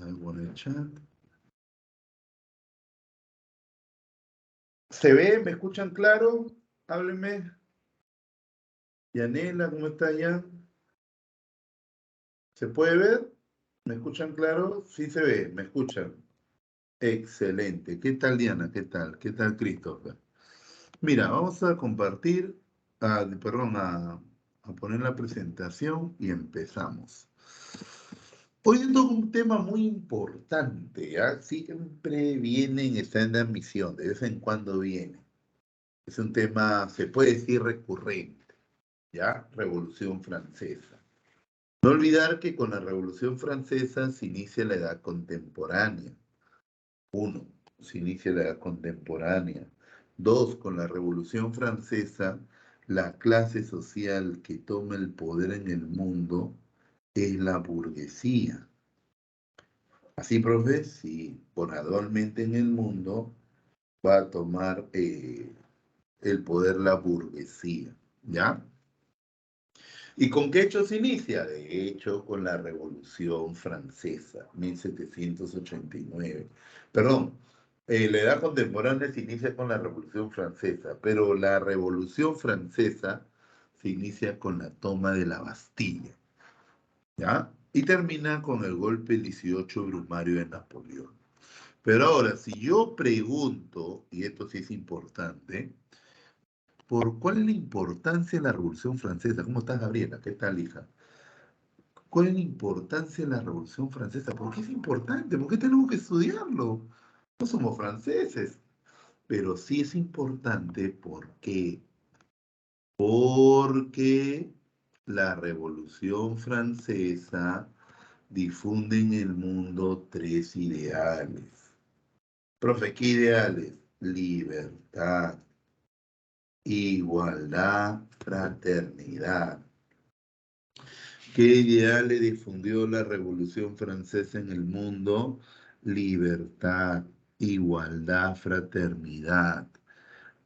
Algo en el chat. ¿Se ve? ¿Me escuchan claro? Háblenme. Yanela, ¿cómo está ya? ¿Se puede ver? ¿Me escuchan claro? Sí se ve, me escuchan. Excelente. ¿Qué tal, Diana? ¿Qué tal? ¿Qué tal, Christopher? Mira, vamos a compartir, perdón, a poner la presentación y empezamos. Hoy tengo un tema muy importante, ¿ya? Siempre viene está en la admisión, de vez en cuando viene. Es un tema, se puede decir, recurrente, ¿ya? Revolución Francesa. No olvidar que con la Revolución Francesa se inicia la Edad Contemporánea. Uno, se inicia la Edad Contemporánea. Dos, con la Revolución Francesa, la clase social que toma el poder en el mundo es la burguesía. Así, profe, sí, gradualmente en el mundo va a tomar el poder la burguesía, ¿ya? ¿Y con qué hecho se inicia? De hecho, con la Revolución Francesa, 1789. Perdón, la edad contemporánea se inicia con la Revolución Francesa, pero la Revolución Francesa se inicia con la toma de la Bastilla, ¿ya? Y termina con el golpe del 18 brumario de Napoleón. Pero ahora, si yo pregunto, y esto sí es importante, ¿por cuál es la importancia de la Revolución Francesa? ¿Cómo estás, Gabriela? ¿Qué tal, hija? ¿Cuál es la importancia de la Revolución Francesa? ¿Por qué es importante? ¿Por qué tenemos que estudiarlo? No somos franceses, pero sí es importante porque la Revolución Francesa difunde en el mundo tres ideales. Profe, ¿qué ideales? Libertad, igualdad, fraternidad. ¿Qué ideales difundió la Revolución Francesa en el mundo? Libertad, igualdad, fraternidad.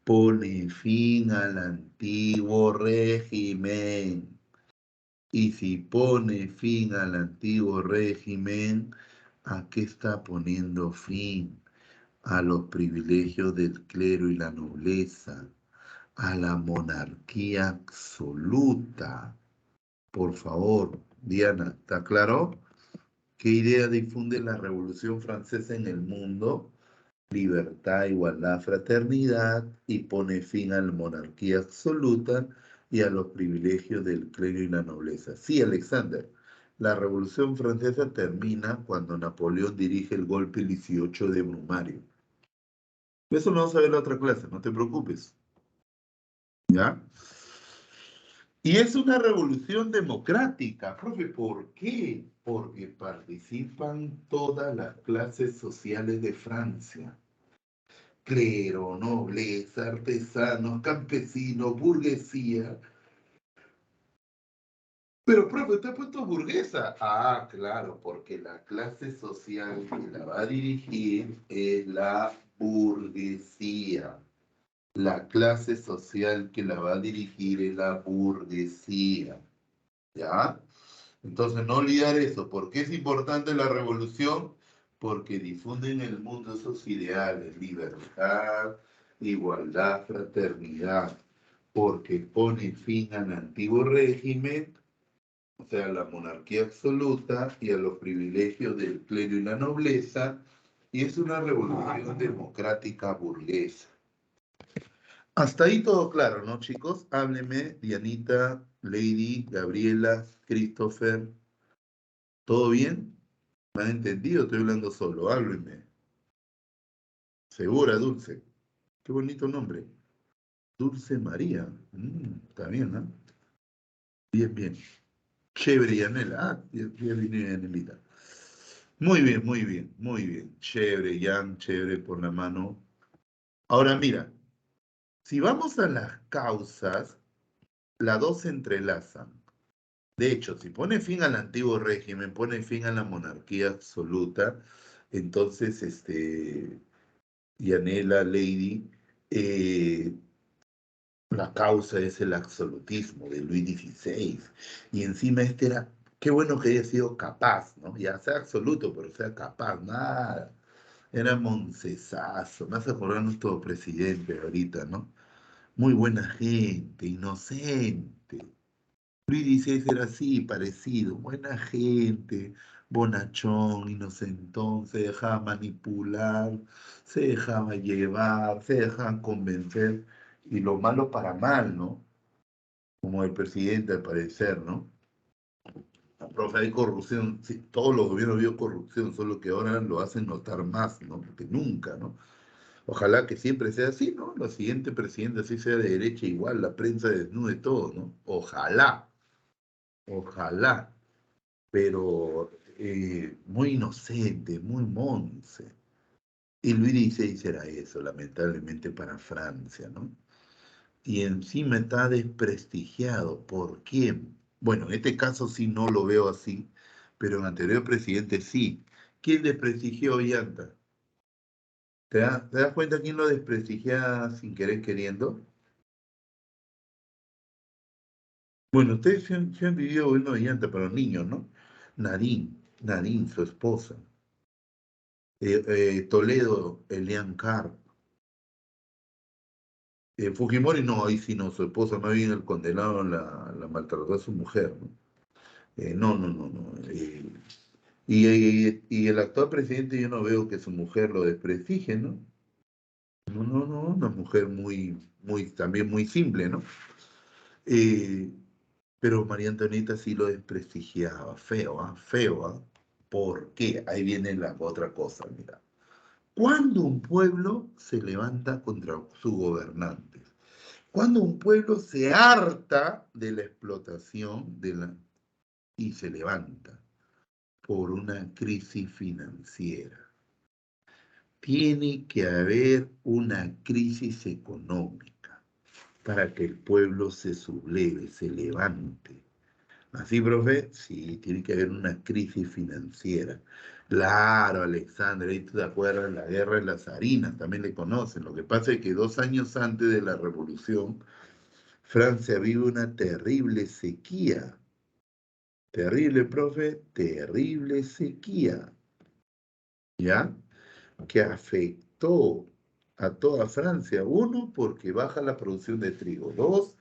Pone fin al antiguo régimen. Y si pone fin al antiguo régimen, ¿a qué está poniendo fin? A los privilegios del clero y la nobleza, a la monarquía absoluta. Por favor, Diana, ¿está claro? ¿Qué idea difunde la Revolución Francesa en el mundo? Libertad, igualdad, fraternidad, y pone fin a la monarquía absoluta y a los privilegios del clero y la nobleza. Sí, Alexander, la Revolución Francesa termina cuando Napoleón dirige el golpe el 18 de Brumario. Eso lo vamos a ver en la otra clase, no te preocupes. ¿Ya? Y es una revolución democrática, profe. ¿Por qué? Porque participan todas las clases sociales de Francia. Clero, nobleza, artesanos, campesinos, burguesía. Pero, profe, usted ha puesto burguesa. Ah, claro, porque la clase social que la va a dirigir es la burguesía. La clase social que la va a dirigir es la burguesía. ¿Ya? Entonces, no olvidar eso. ¿Por qué es importante la revolución? Porque difunde en el mundo esos ideales, libertad, igualdad, fraternidad, porque pone fin al antiguo régimen, o sea, la monarquía absoluta y a los privilegios del clero y la nobleza, y es una revolución democrática burguesa. Hasta ahí todo claro, ¿no, chicos? Háblenme, Dianita, Lady, Gabriela, Christopher. ¿Todo bien? ¿Me han entendido? Estoy hablando solo, háblenme. Segura, Dulce. Qué bonito nombre. Dulce María. Está bien, ¿no? Bien, bien. Chévere, Yanela. Ah, ya vine Yanelita. Muy bien, muy bien, muy bien. Chévere, Jan, chévere por la mano. Ahora mira, si vamos a las causas, las dos se entrelazan. De hecho, si pone fin al antiguo régimen, pone fin a la monarquía absoluta, entonces, Yanela, Lady, eh, la causa es el absolutismo de Luis XVI. Y encima este era Qué bueno que haya sido capaz, ¿no? Ya sea absoluto, pero sea capaz, nada. Era Moncesazo, me hace acordar nuestro presidente ahorita, ¿no? Muy buena gente, inocente. Luis XVI era así, parecido, buena gente, bonachón, inocentón, se dejaba manipular, se dejaba llevar, se dejaba convencer, y lo malo para mal, ¿no? Como el presidente al parecer, ¿no? Profe, hay corrupción, sí, todos los gobiernos vio corrupción, solo que ahora lo hacen notar más, ¿no? Que nunca, ¿no? Ojalá que siempre sea así, ¿no? La siguiente presidenta así sea de derecha, igual la prensa desnude todo, ¿no? Ojalá, ojalá, pero muy inocente, muy monce. Y Luis XVI era eso, lamentablemente para Francia, ¿no? Y encima está desprestigiado. ¿Por quién? Bueno, en este caso sí no lo veo así, pero en anterior presidente sí. ¿Quién desprestigió a Ollanta? ¿Te das cuenta quién lo desprestigia sin querer queriendo? Bueno, ustedes sí han vivido gobierno de Ollanta para los niños, ¿no? Nadine, su esposa. Toledo, Elian Carr. Fujimori no, ahí sí no, su esposa, más bien el condenado la maltrató a su mujer, ¿no? No. Y el actual presidente yo no veo que su mujer lo desprestigie, ¿no? No, una mujer también muy simple, ¿no? Eh, pero María Antonieta sí lo desprestigiaba, feo, ¿ah? Feo, ¿ah? ¿Por qué? Ahí viene la otra cosa, mira. Cuando un pueblo se levanta contra sus gobernantes, cuando un pueblo se harta de la explotación y se levanta por una crisis financiera. Tiene que haber una crisis económica para que el pueblo se subleve, se levante. ¿Así, profe? Sí, tiene que haber una crisis financiera. Claro, Alexander, ahí tú te acuerdas, la guerra de las harinas, también le conocen. Lo que pasa es que 2 años antes de la revolución, Francia vive una terrible sequía. Terrible, profe, terrible sequía. ¿Ya? Que afectó a toda Francia. Uno, porque baja la producción de trigo. Dos,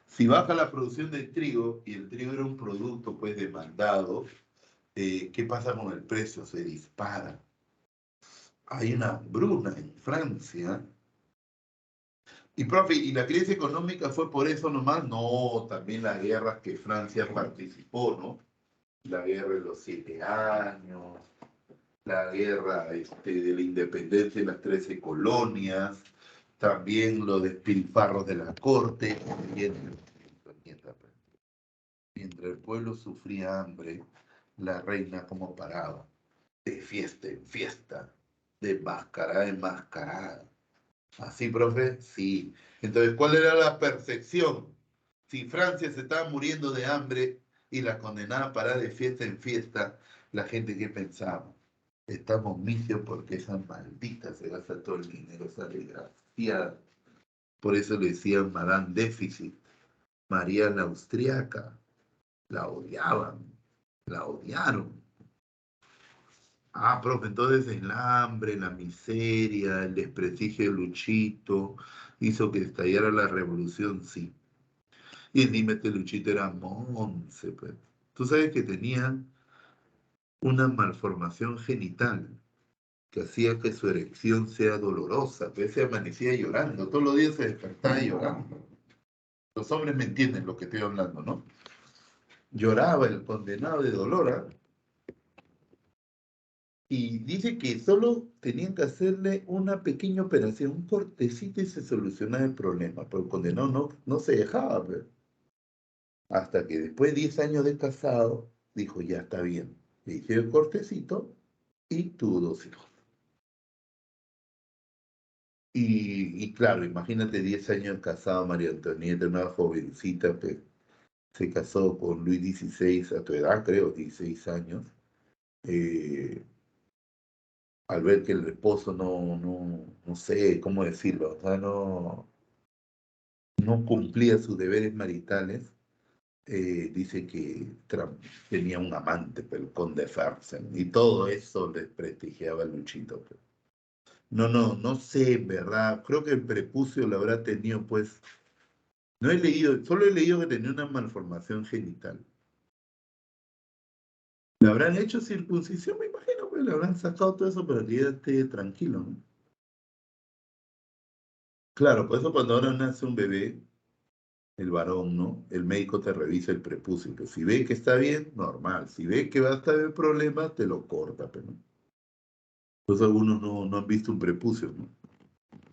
si baja la producción de trigo y el trigo era un producto pues demandado, ¿qué pasa con el precio? Se dispara. Hay una hambruna en Francia. Y profe, ¿y la crisis económica fue por eso nomás? No, también las guerras que Francia participó, ¿no? La guerra de los 7 años, la guerra de la independencia de las 13 colonias, también los despilfarros de la corte, mientras el pueblo sufría hambre, la reina como paraba, de fiesta en fiesta, de enmascarada en mascarada. ¿Así, profe? Sí. Entonces, ¿cuál era la percepción? Si Francia se estaba muriendo de hambre y la condenaba a parar de fiesta en fiesta, la gente ¿qué pensaba? Estamos misios porque esa maldita se gasta todo el dinero, esa desgraciada. Por eso le decían Madame Déficit, María la Austriaca. La odiaban, la odiaron. Ah, profe, entonces el hambre, la miseria, el desprestigio de Luchito hizo que estallara la revolución, sí. Y dime, este Luchito era monce, pues. Tú sabes que tenía una malformación genital que hacía que su erección sea dolorosa, pues se amanecía llorando, todos los días se despertaba llorando. Los hombres me entienden lo que estoy hablando, ¿no? Lloraba el condenado de dolor, ¿ah? Y dice que solo tenían que hacerle una pequeña operación, un cortecito y se solucionaba el problema, pero el condenado no se dejaba ver. Hasta que después de 10 años de casado, dijo, ya está bien. Le hicieron el cortecito y tuvo 2 hijos. Y claro, imagínate 10 años casado, María Antonieta, una jovencita, que se casó con Luis XVI a tu edad, creo, 16 años. eh, Al ver que el esposo no sé cómo decirlo, o sea, no cumplía sus deberes maritales, dice que Trump tenía un amante, pero el conde Fersen, y todo eso desprestigiaba a Luchito. Pues. No sé, en verdad. Creo que el prepucio lo habrá tenido, pues. No he leído, solo he leído que tenía una malformación genital. ¿Le habrán hecho circuncisión? Me imagino que le habrán sacado todo eso para que ya esté tranquilo, ¿no? Claro, por eso cuando ahora nace un bebé, el varón, ¿no? El médico te revisa el prepucio, que si ve que está bien, normal. Si ve que va a estar el problema, te lo corta, pero ¿no? Pues algunos no han visto un prepucio, ¿no?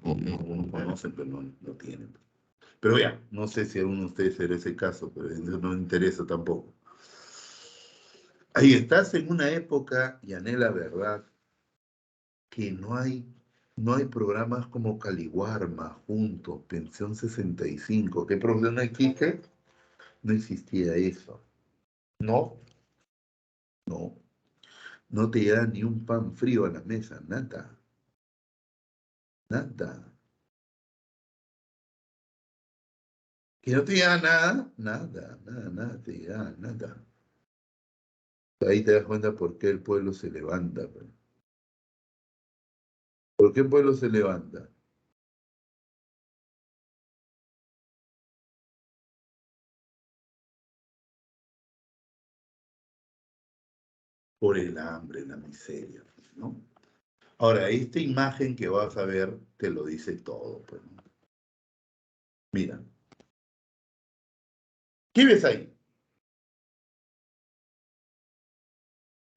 Algunos conocen, pero no tienen. Pero ya, no sé si a alguno de ustedes será ese caso, pero eso no me interesa tampoco. Ahí estás en una época, y la verdad, que no hay programas como Caliwarma, Juntos, Pensión 65. ¿Qué problema existe? No existía eso. No, no. No te da ni un pan frío a la mesa, nada, nada. Que no te da nada, nada te da, nada. Ahí te das cuenta por qué el pueblo se levanta. Pues. ¿Por qué el pueblo se levanta? Por el hambre, la miseria, ¿no? Ahora, esta imagen que vas a ver te lo dice todo, pues, ¿no? Mira, ¿qué ves ahí?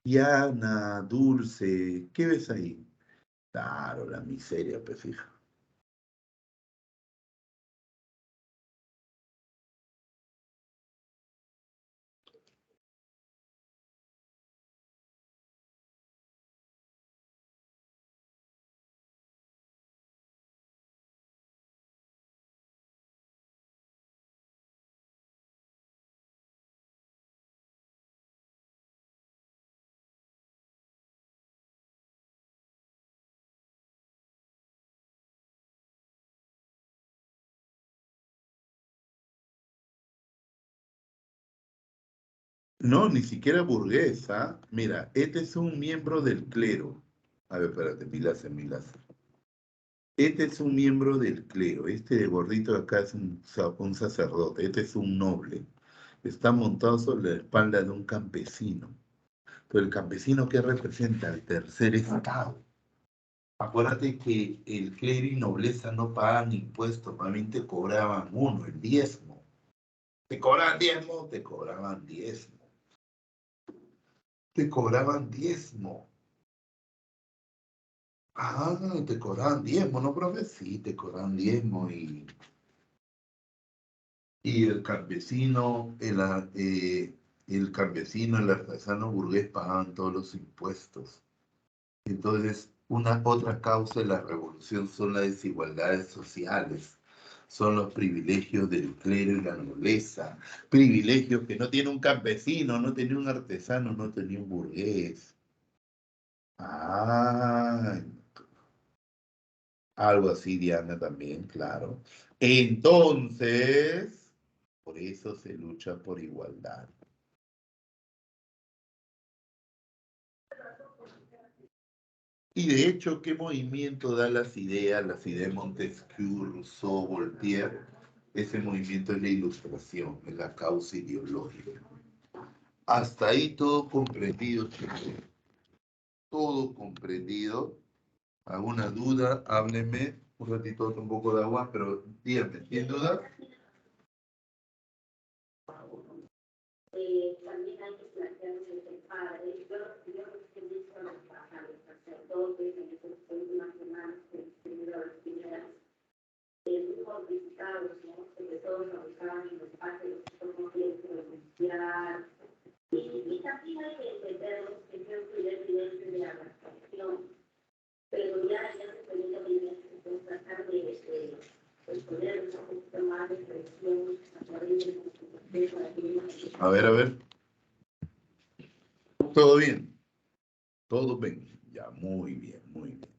Diana, Dulce, ¿qué ves ahí? Claro, la miseria, pues, fija. No, ni siquiera burgués, ¿ah? Mira, este es un miembro del clero. A ver, espérate, mi láser. Este es un miembro del clero. Este de gordito de acá es un sacerdote. Este es un noble. Está montado sobre la espalda de un campesino. Pero el campesino que representa al tercer estado. Acuérdate que el clero y nobleza no pagan impuestos, normalmente cobraban uno, el diezmo. ¿Te cobraban diezmo? Te cobraban diezmo. Te cobraban diezmo. Ah, te cobraban diezmo, ¿no, profe? Sí, te cobraban diezmo y el campesino, el artesano burgués pagaban todos los impuestos. Entonces, una otra causa de la revolución son las desigualdades sociales, son los privilegios del clero y la nobleza, privilegios que no tiene un campesino, no tenía un artesano, no tenía un burgués. Ah, algo así, Diana, también, claro. Entonces, por eso se lucha por igualdad. Y de hecho, ¿qué movimiento da las ideas de Montesquieu, Rousseau, Voltaire? Ese movimiento es la ilustración, es la causa ideológica. Hasta ahí todo comprendido, chicos. Todo comprendido. ¿Alguna duda? Háblenme. Un ratito otro un poco de agua, pero díganme, ¿tienen duda? También hay que plantearse el padre. Yo he visto a los sacerdotes en esas últimas semanas que escribieron las primeras, muy modificados, ¿no? Sobre todo trabajaban en los patios, como tiempo de limpiar. Y también hay que entender que yo fui evidente de la adaptación, pero ya se permite también tratar de poner un poquito más de presión a través de para que... A ver. ¿Todo bien? Todo bien. Ya, muy bien, muy bien.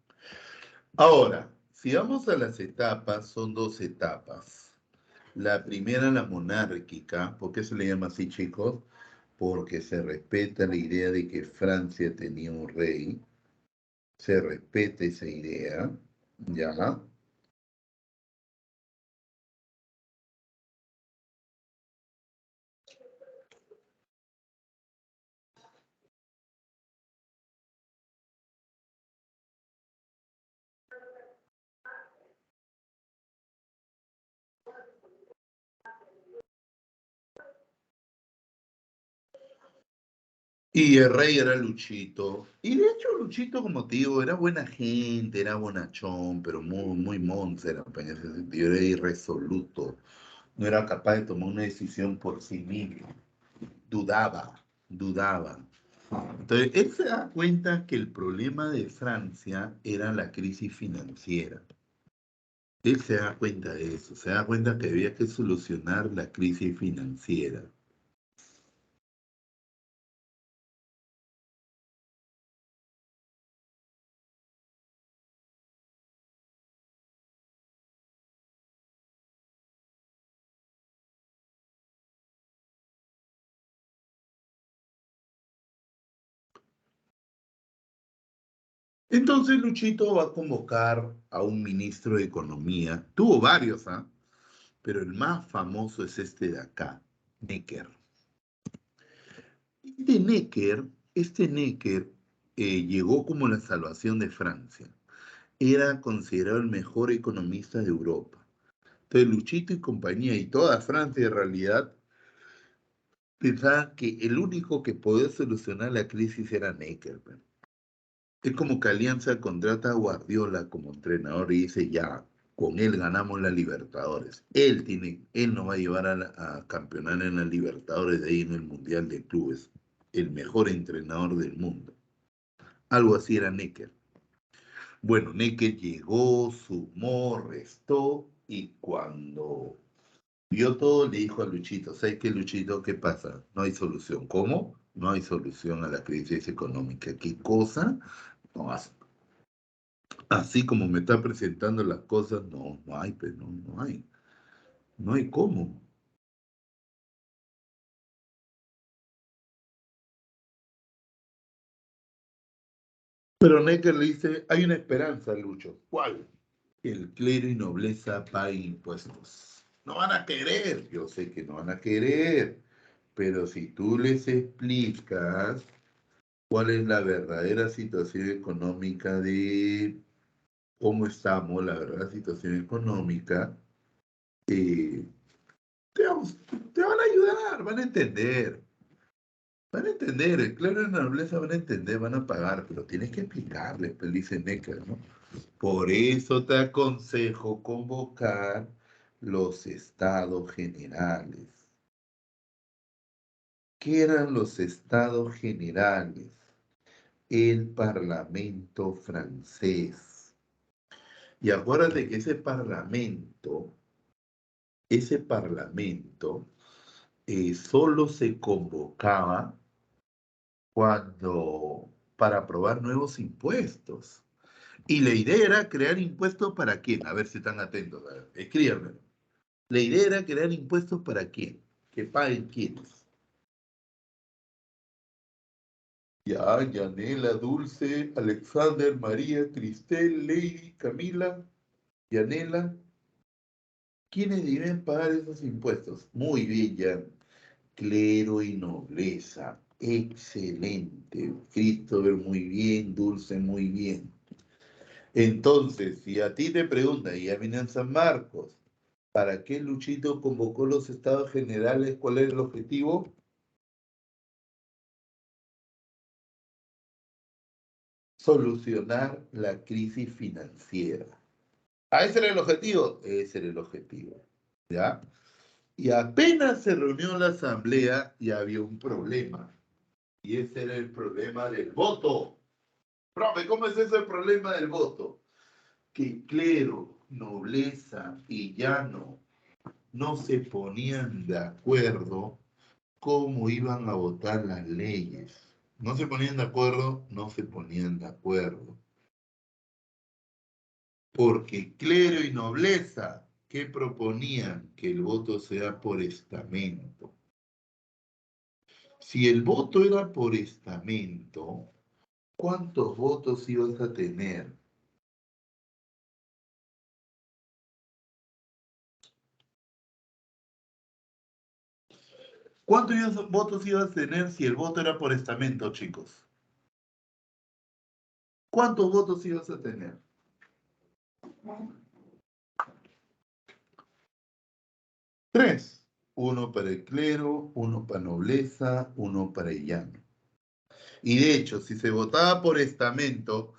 Ahora, si vamos a las etapas, son dos etapas. La primera, la monárquica. ¿Por qué se le llama así, chicos? Porque se respeta la idea de que Francia tenía un rey. Se respeta esa idea, ¿ya? Y el rey era Luchito. Y de hecho, Luchito, como te digo, era buena gente, era bonachón, pero muy monza era, pues, en ese sentido, era irresoluto. No era capaz de tomar una decisión por sí mismo. Dudaba. Entonces, él se da cuenta que el problema de Francia era la crisis financiera. Él se da cuenta de eso, se da cuenta que había que solucionar la crisis financiera. Entonces Luchito va a convocar a un ministro de Economía. Tuvo varios, ¿ah? Pero el más famoso es este de acá, Necker. Este Necker llegó como la salvación de Francia. Era considerado el mejor economista de Europa. Entonces Luchito y compañía y toda Francia en realidad pensaban que el único que podía solucionar la crisis era Necker, pues. Es como que Alianza contrata a Guardiola como entrenador y dice, ya, con él ganamos la Libertadores. Él nos va a llevar a campeonar en la Libertadores, de ahí en el Mundial de Clubes. El mejor entrenador del mundo. Algo así era Necker. Bueno, Necker llegó, sumó, restó y cuando vio todo le dijo a Luchito, ¿sabes qué, Luchito? ¿Qué pasa? No hay solución. ¿Cómo? No hay solución a la crisis económica. ¿Qué cosa? No, así como me está presentando las cosas, no hay, pues, no hay cómo. Pero Necker le dice, hay una esperanza, Lucho. ¿Cuál? Que el clero y nobleza paguen impuestos. No van a querer, yo sé que no van a querer, pero si tú les explicas cuál es la verdadera situación económica de cómo estamos, la verdadera situación económica, eh, te, vamos- te van a ayudar, van a entender. Van a entender, el clero y la nobleza van a entender, van a pagar, pero tienes que explicarles, pues dice Necker, ¿no? Por eso te aconsejo convocar los estados generales. ¿Qué eran los estados generales? El parlamento francés. Y acuérdate que ese parlamento solo se convocaba cuando, para aprobar nuevos impuestos. Y la idea era crear impuestos para quién. A ver si están atentos. A ver, escríbanmelo. La idea era crear impuestos para quién. Que paguen quiénes. Ya, Yanela, Dulce, Alexander, María, Cristel, Lady, Camila, Yanela. ¿Quiénes deben pagar esos impuestos? Muy bien, Jan. Clero y nobleza. Excelente. Christopher, muy bien. Dulce, muy bien. Entonces, si a ti te preguntan, y ya viene en San Marcos, ¿para qué Luchito convocó los estados generales? ¿Cuál es el objetivo? Solucionar la crisis financiera. ¿Ah, ese era el objetivo? Ese era el objetivo. ¿Ya? Y apenas se reunió la asamblea, ya había un problema. Y ese era el problema del voto. Profe, ¿cómo es ese el problema del voto? Que clero, nobleza y llano no se ponían de acuerdo cómo iban a votar las leyes. No se ponían de acuerdo, no se ponían de acuerdo. Porque clero y nobleza que proponían que el voto sea por estamento. Si el voto era por estamento, ¿cuántos votos ibas a tener? ¿Cuántos votos ibas a tener si el voto era por estamento, chicos? ¿Cuántos votos ibas a tener? Tres. Uno para el clero, uno para nobleza, uno para el llano. Y de hecho, si se votaba por estamento,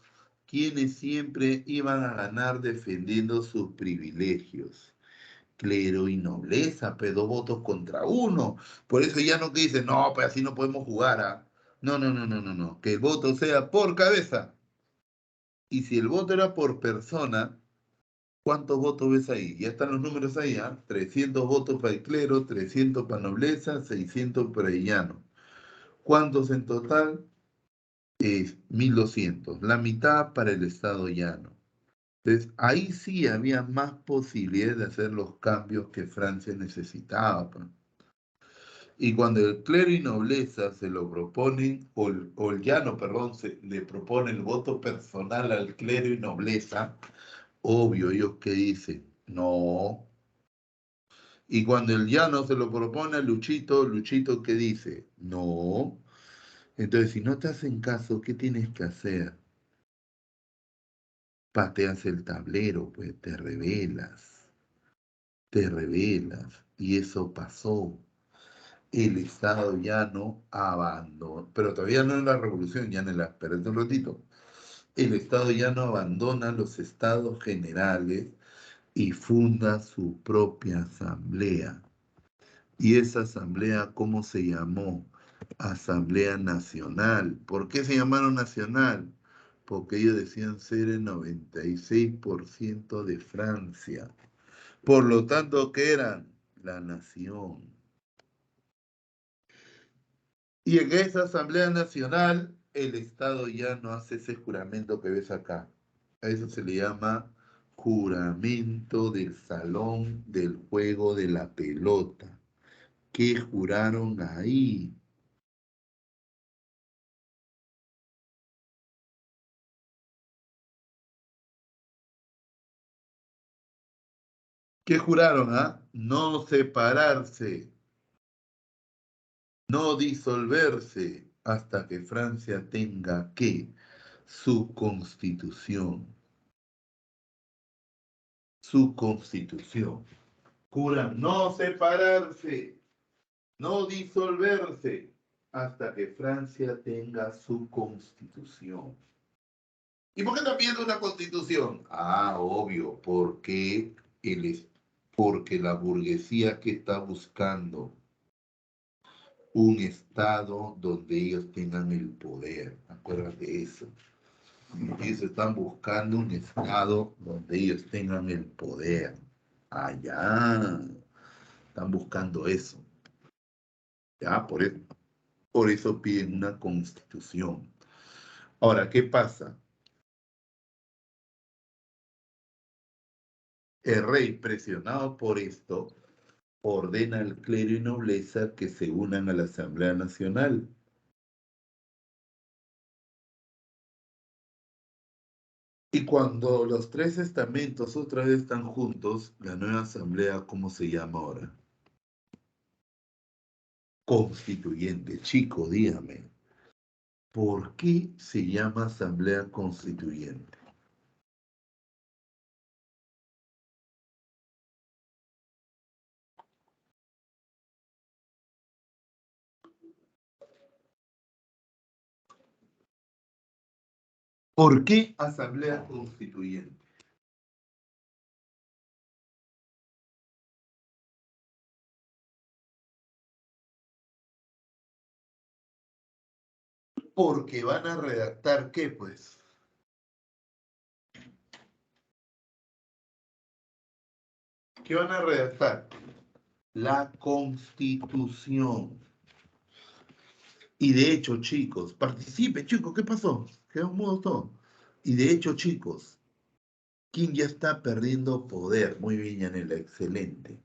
quienes siempre iban a ganar defendiendo sus privilegios. Clero y nobleza, pero 2 votos contra uno. Por eso ya no que dicen, no, pues así no podemos jugar. ¿Ah? No, no, no, no, no, no. Que el voto sea por cabeza. Y si el voto era por persona, ¿cuántos votos ves ahí? Ya están los números ahí, ¿ah? 300 votos para el clero, 300 para nobleza, 600 para el llano. ¿Cuántos en total? Es 1200. La mitad para el estado llano. Entonces, ahí sí había más posibilidades de hacer los cambios que Francia necesitaba, pues. Y cuando el clero y nobleza se lo proponen, o el llano, perdón, le propone el voto personal al clero y nobleza, obvio, ellos que dicen, no. Y cuando el llano se lo propone a Luchito, Luchito que dice, no. Entonces, si no te hacen caso, ¿qué tienes que hacer? Pateas el tablero, pues te rebelas, te rebelas. Y eso pasó. El Estado llano abandonó, pero todavía no en la revolución, ya en la, espérate un ratito. El Estado llano abandona los estados generales y funda su propia asamblea. Y esa asamblea, ¿cómo se llamó? Asamblea Nacional. ¿Por qué se llamaron Nacional? Porque ellos decían ser el 96% de Francia. Por lo tanto, ¿qué eran? La nación. Y en esa Asamblea Nacional, el Estado ya no hace ese juramento que ves acá. A eso se le llama juramento del salón del juego de la pelota. ¿Qué juraron ahí? ¿Qué juraron, ah? No separarse, no disolverse hasta que Francia tenga ¿qué? Su constitución. Su constitución. Juran no separarse, no disolverse hasta que Francia tenga su constitución. ¿Y por qué está pidiendo una constitución? Ah, obvio, porque la burguesía que está buscando un estado donde ellos tengan el poder. Acuérdate de eso. Ellos están buscando un estado donde ellos tengan el poder. Allá. Están buscando eso. Ya, por eso piden una constitución. Ahora, ¿qué pasa? El rey, presionado por esto, ordena al clero y nobleza que se unan a la Asamblea Nacional. Y cuando los tres estamentos otra vez están juntos, la nueva asamblea, ¿cómo se llama ahora? Constituyente. Chico, dígame, ¿por qué se llama asamblea constituyente? ¿Por qué asamblea constituyente? Porque van a redactar ¿qué, pues? ¿Qué van a redactar? La Constitución. Y de hecho, chicos, participen, chicos, ¿qué pasó? Quedamos mudos todos. Y de hecho, chicos, ¿Quién ya está perdiendo poder? Muy bien, Yanela, excelente.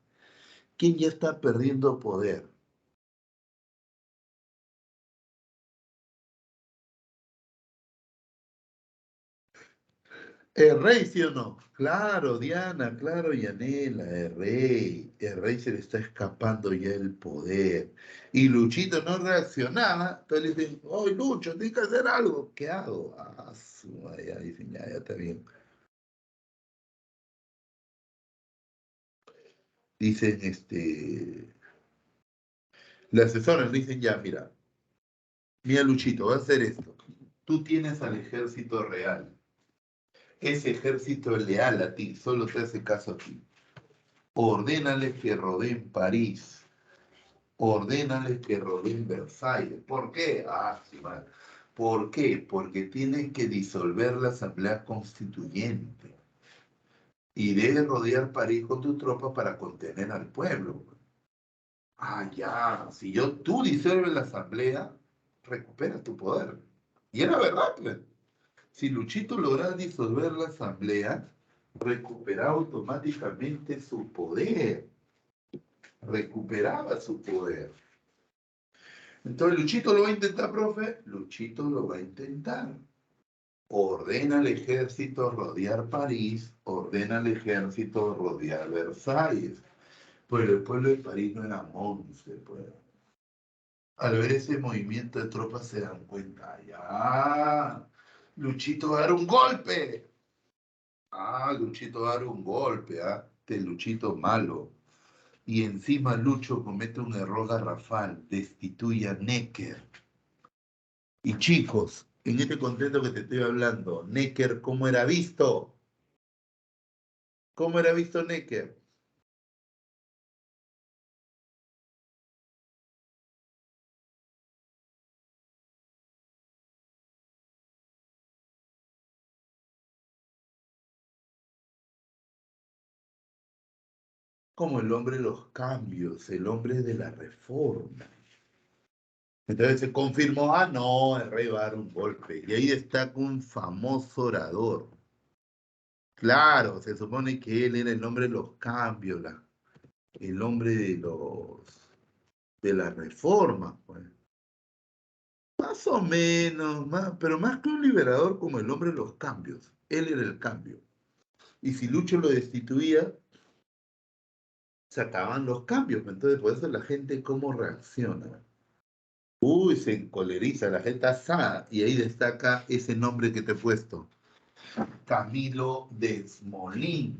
¿Quién ya está perdiendo poder? El rey, ¿sí o no? Claro, Diana, claro, Yanela, el rey. El rey se le está escapando ya el poder. Y Luchito no reaccionaba. Entonces le dicen, oye, Lucho, tienes que hacer algo. ¿Qué hago? Ah, ya dicen, ya está bien. Dicen, le asesoran, dicen, ya, mira, Luchito, va a hacer esto. Tú tienes al ejército real. Ese ejército es leal a ti, solo te hace caso a ti. Ordénale que rodeen París. Ordénale que rodeen Versalles. ¿Por qué? Ah, sí, mal. ¿Por qué? Porque tienen que disolver la Asamblea Constituyente y debes rodear París con tus tropas para contener al pueblo. Ah, ya, si tú disuelves la Asamblea, recuperas tu poder. Y era verdad, pues. Si Luchito lograba disolver la Asamblea, recuperaba automáticamente su poder. Recuperaba su poder. Entonces, ¿Luchito lo va a intentar, profe? Luchito lo va a intentar. Ordena al ejército rodear París, ordena al ejército rodear Versalles. Pero el pueblo de París no era monce, pues. Al ver ese movimiento de tropas se dan cuenta, ya, Luchito va a dar un golpe. Ah, Luchito va a dar un golpe, ¿ah? Este Luchito malo. Y encima Lucho comete un error garrafal, destituye a Necker. Y chicos, en este contexto que te estoy hablando, Necker, ¿cómo era visto? ¿Cómo era visto Necker? Como el hombre de los cambios, el hombre de la reforma. Entonces se confirmó, ah, no, el rey va a dar un golpe. Y ahí destaca un famoso orador. Claro, se supone que él era el hombre de los cambios, el hombre de la reforma, pues. Más o menos, pero más que un liberador como el hombre de los cambios. Él era el cambio. Y si Lucho lo destituía, se acaban los cambios. Entonces, por eso la gente, ¿cómo reacciona? Uy, se encoleriza, la gente asada. Y ahí destaca ese nombre que te he puesto. Camilo Desmolins.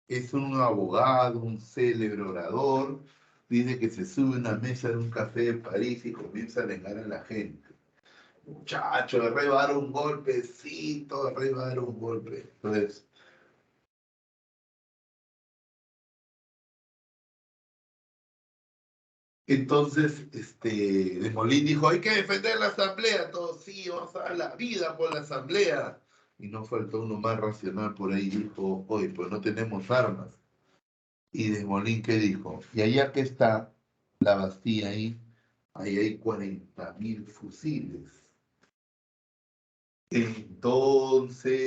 Es un abogado, un célebre orador. Dice que se sube a una mesa de un café de París y comienza a alegar a la gente. Muchacho, el rey va a dar un golpecito, el rey va a dar un golpe. Entonces, Desmolín dijo, hay que defender la asamblea. Todos, sí, vamos a dar la vida por la asamblea. Y no faltó uno más racional por ahí, dijo, oye, pues no tenemos armas. Y Desmolín, ¿qué dijo? Y allá que está la Bastilla ahí hay 40.000 fusiles. Entonces,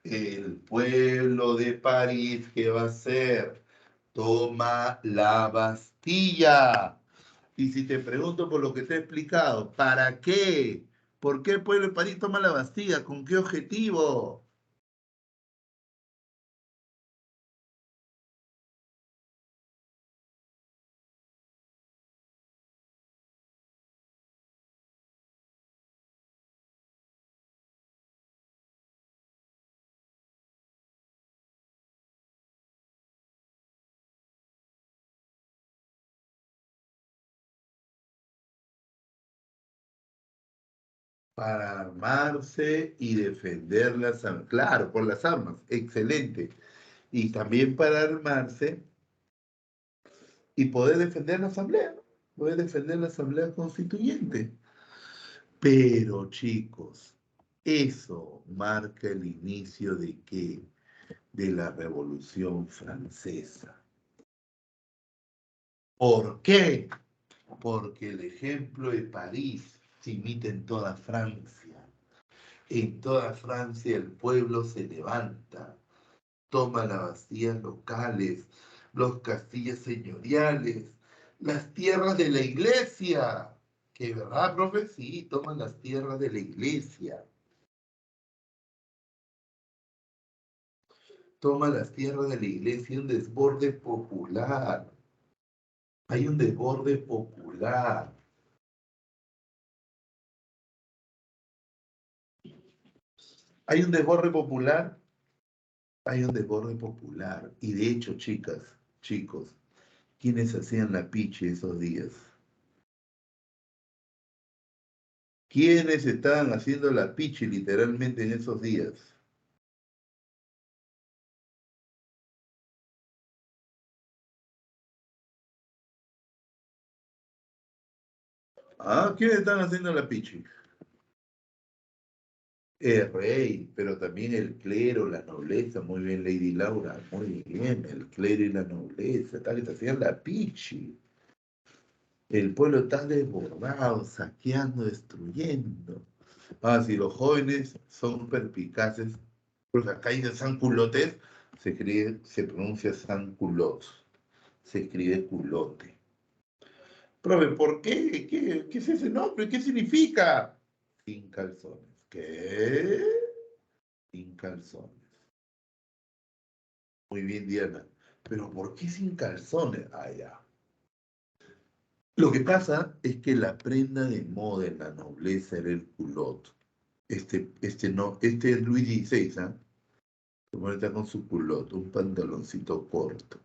el pueblo de París, ¿qué va a hacer? Toma la Bastilla. Y si te pregunto por lo que te he explicado, ¿para qué? ¿Por qué el pueblo de París toma la Bastilla? ¿Con qué objetivo? Para armarse y defender las armas. Claro, por las armas, excelente. Y también para armarse y poder defender la asamblea, ¿no? Poder defender la asamblea constituyente. Pero chicos, eso marca el inicio de qué? De la Revolución Francesa. ¿Por qué? Porque el ejemplo de París se imita en toda Francia. En toda Francia el pueblo se levanta, toma las Bastillas locales, los castillos señoriales, las tierras de la iglesia. ¿Qué verdad, profe? Sí, toman las tierras de la iglesia. Toma las tierras de la iglesia, un desborde popular. Hay un desborde popular. Hay un desborde popular. Hay un desborde popular. Y de hecho, chicas, chicos, ¿quiénes hacían la piche esos días? ¿Quiénes estaban haciendo la piche literalmente en esos días? Ah, ¿quiénes estaban haciendo la piche? El rey, pero también el clero, la nobleza, muy bien, Lady Laura, muy bien, el clero y la nobleza, tal vez hacían la pichi. El pueblo está desbordado, saqueando, destruyendo. Ah, si los jóvenes son perspicaces, pues acá hay de San Culotes, se pronuncia San Culot, se escribe culote. Profe, ¿por qué? ¿Qué es ese nombre? ¿Qué significa? Sin calzones. ¿Qué? Sin calzones. Muy bien, Diana. Pero ¿por qué sin calzones? Ah, ya. Lo que pasa es que la prenda de moda en la nobleza era el culot. No, este es Luis XVI, ¿ah? Como está con su culot, un pantaloncito corto.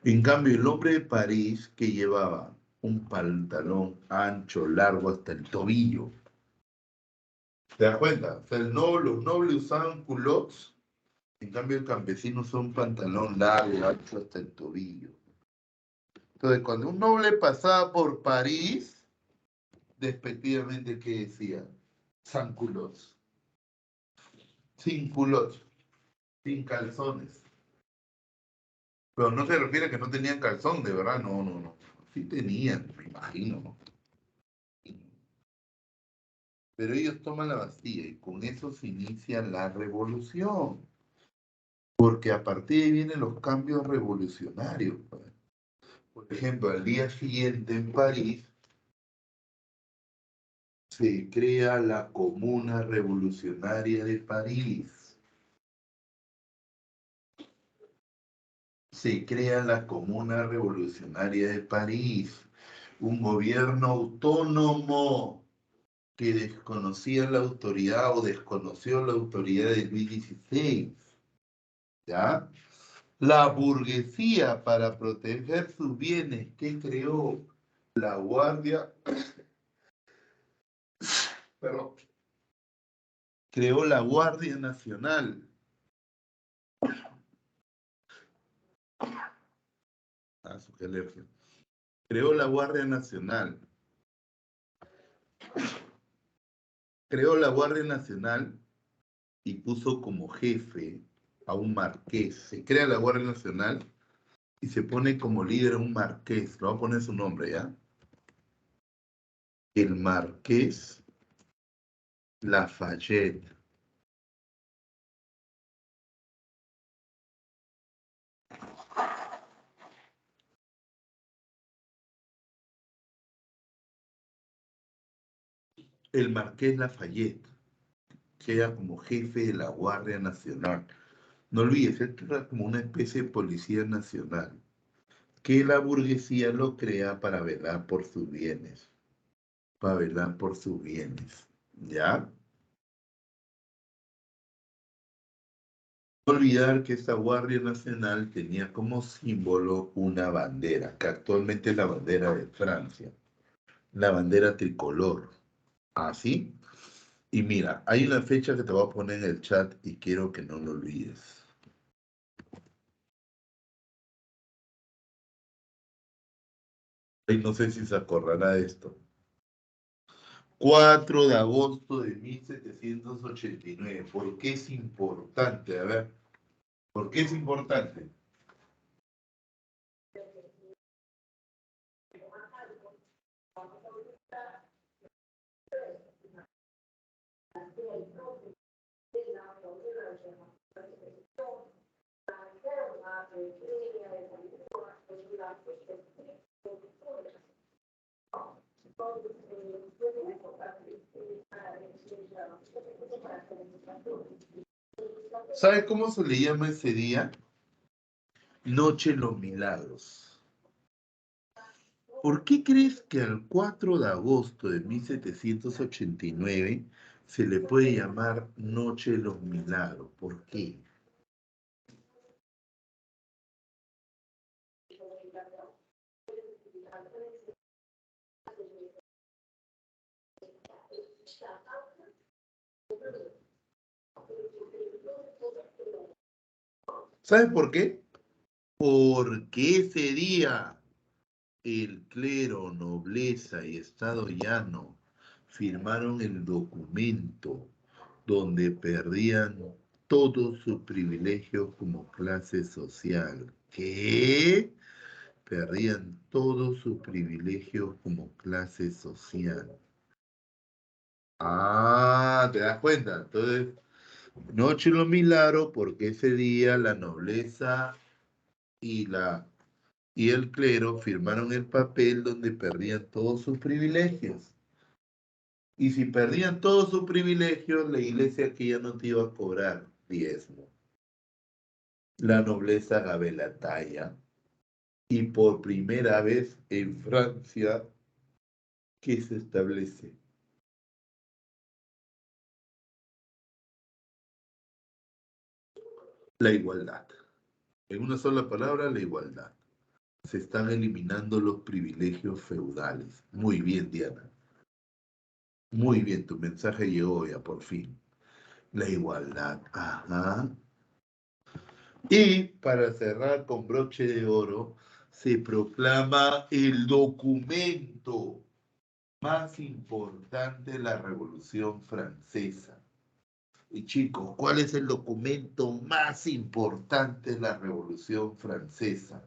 En cambio, el hombre de París que llevaba un pantalón ancho, largo hasta el tobillo. ¿Te das cuenta? O sea, los nobles usaban culottes, en cambio el campesino usaba un pantalón largo, ancho hasta el tobillo. Entonces, cuando un noble pasaba por París, despectivamente, ¿qué decía? Sans culottes. Sin culottes, sin calzones. Pero no se refiere a que no tenían calzón, de verdad, no, no, no. Sí tenían, me imagino, ¿no? Pero ellos toman la Bastilla y con eso se inicia la revolución. Porque a partir de ahí vienen los cambios revolucionarios, pues. Por ejemplo, al día siguiente en París se crea la Comuna Revolucionaria de París. Se crea la Comuna Revolucionaria de París, un gobierno autónomo que desconocía la autoridad o desconoció la autoridad de Luis XVI, ¿ya? La burguesía, para proteger sus bienes, ¿qué creó? La Guardia, perdón, creó la Guardia Nacional. Ah, su alergia. Creó la Guardia Nacional. Creó la Guardia Nacional y puso como jefe a un marqués. Se crea la Guardia Nacional y se pone como líder a un marqués. Le voy a poner su nombre, ¿ya? El marqués Lafayette. El marqués Lafayette queda como jefe de la Guardia Nacional. No olvides, esto era como una especie de policía nacional, que la burguesía lo crea para velar por sus bienes, para velar por sus bienes, ¿ya? No olvidar que esta Guardia Nacional tenía como símbolo una bandera, que actualmente es la bandera de Francia, la bandera tricolor, ¿así? Y mira, hay una fecha que te voy a poner en el chat y quiero que no lo olvides. Y no sé si se acordará de esto. 4 de agosto de 1789. ¿Por qué es importante? A ver, ¿por qué es importante? ¿Sabes cómo se le llama ese día? Noche de los Milagros. ¿Por qué crees que al 4 de agosto de 1789 se le puede llamar Noche de los Milagros? ¿Por qué? ¿Sabes por qué? Porque ese día el clero, nobleza y estado llano firmaron el documento donde perdían todos sus privilegios como clase social. ¿Qué? Perdían todos sus privilegios como clase social. Ah, ¿te das cuenta? Entonces, Noche de los Milagros, porque ese día la nobleza y y el clero firmaron el papel donde perdían todos sus privilegios. Y si perdían todos sus privilegios, la iglesia que ya no te iba a cobrar diezmo. La nobleza gabelataya. Y por primera vez en Francia que se establece la igualdad. En una sola palabra, la igualdad. Se están eliminando los privilegios feudales. Muy bien, Diana. Muy bien, tu mensaje llegó ya por fin. La igualdad. Ajá. Y para cerrar con broche de oro, se proclama el documento más importante de la Revolución Francesa. Y chicos, ¿cuál es el documento más importante de la Revolución Francesa?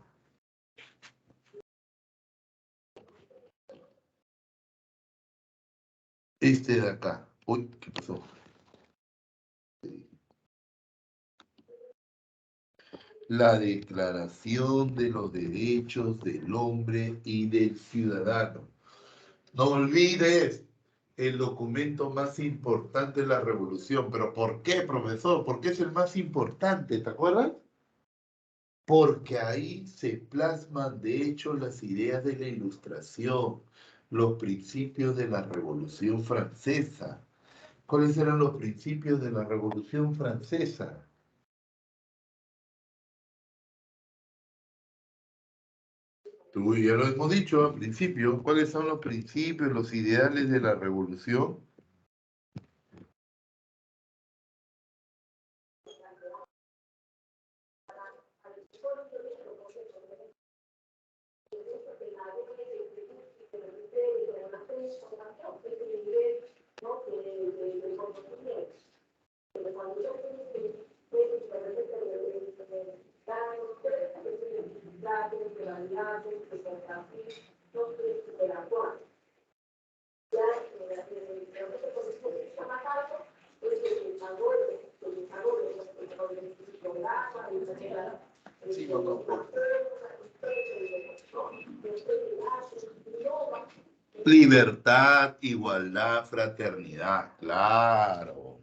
Este de acá. Uy, ¿qué pasó? La Declaración de los Derechos del Hombre y del Ciudadano. No olvides el documento más importante de la revolución. ¿Pero por qué, profesor? ¿Por qué es el más importante? ¿Te acuerdas? Porque ahí se plasman de hecho las ideas de la Ilustración, los principios de la Revolución Francesa. ¿Cuáles eran los principios de la Revolución Francesa? Tú ya lo hemos dicho al principio. ¿Cuáles son los principios, los ideales de la Revolución? Libertad, igualdad, fraternidad. Claro,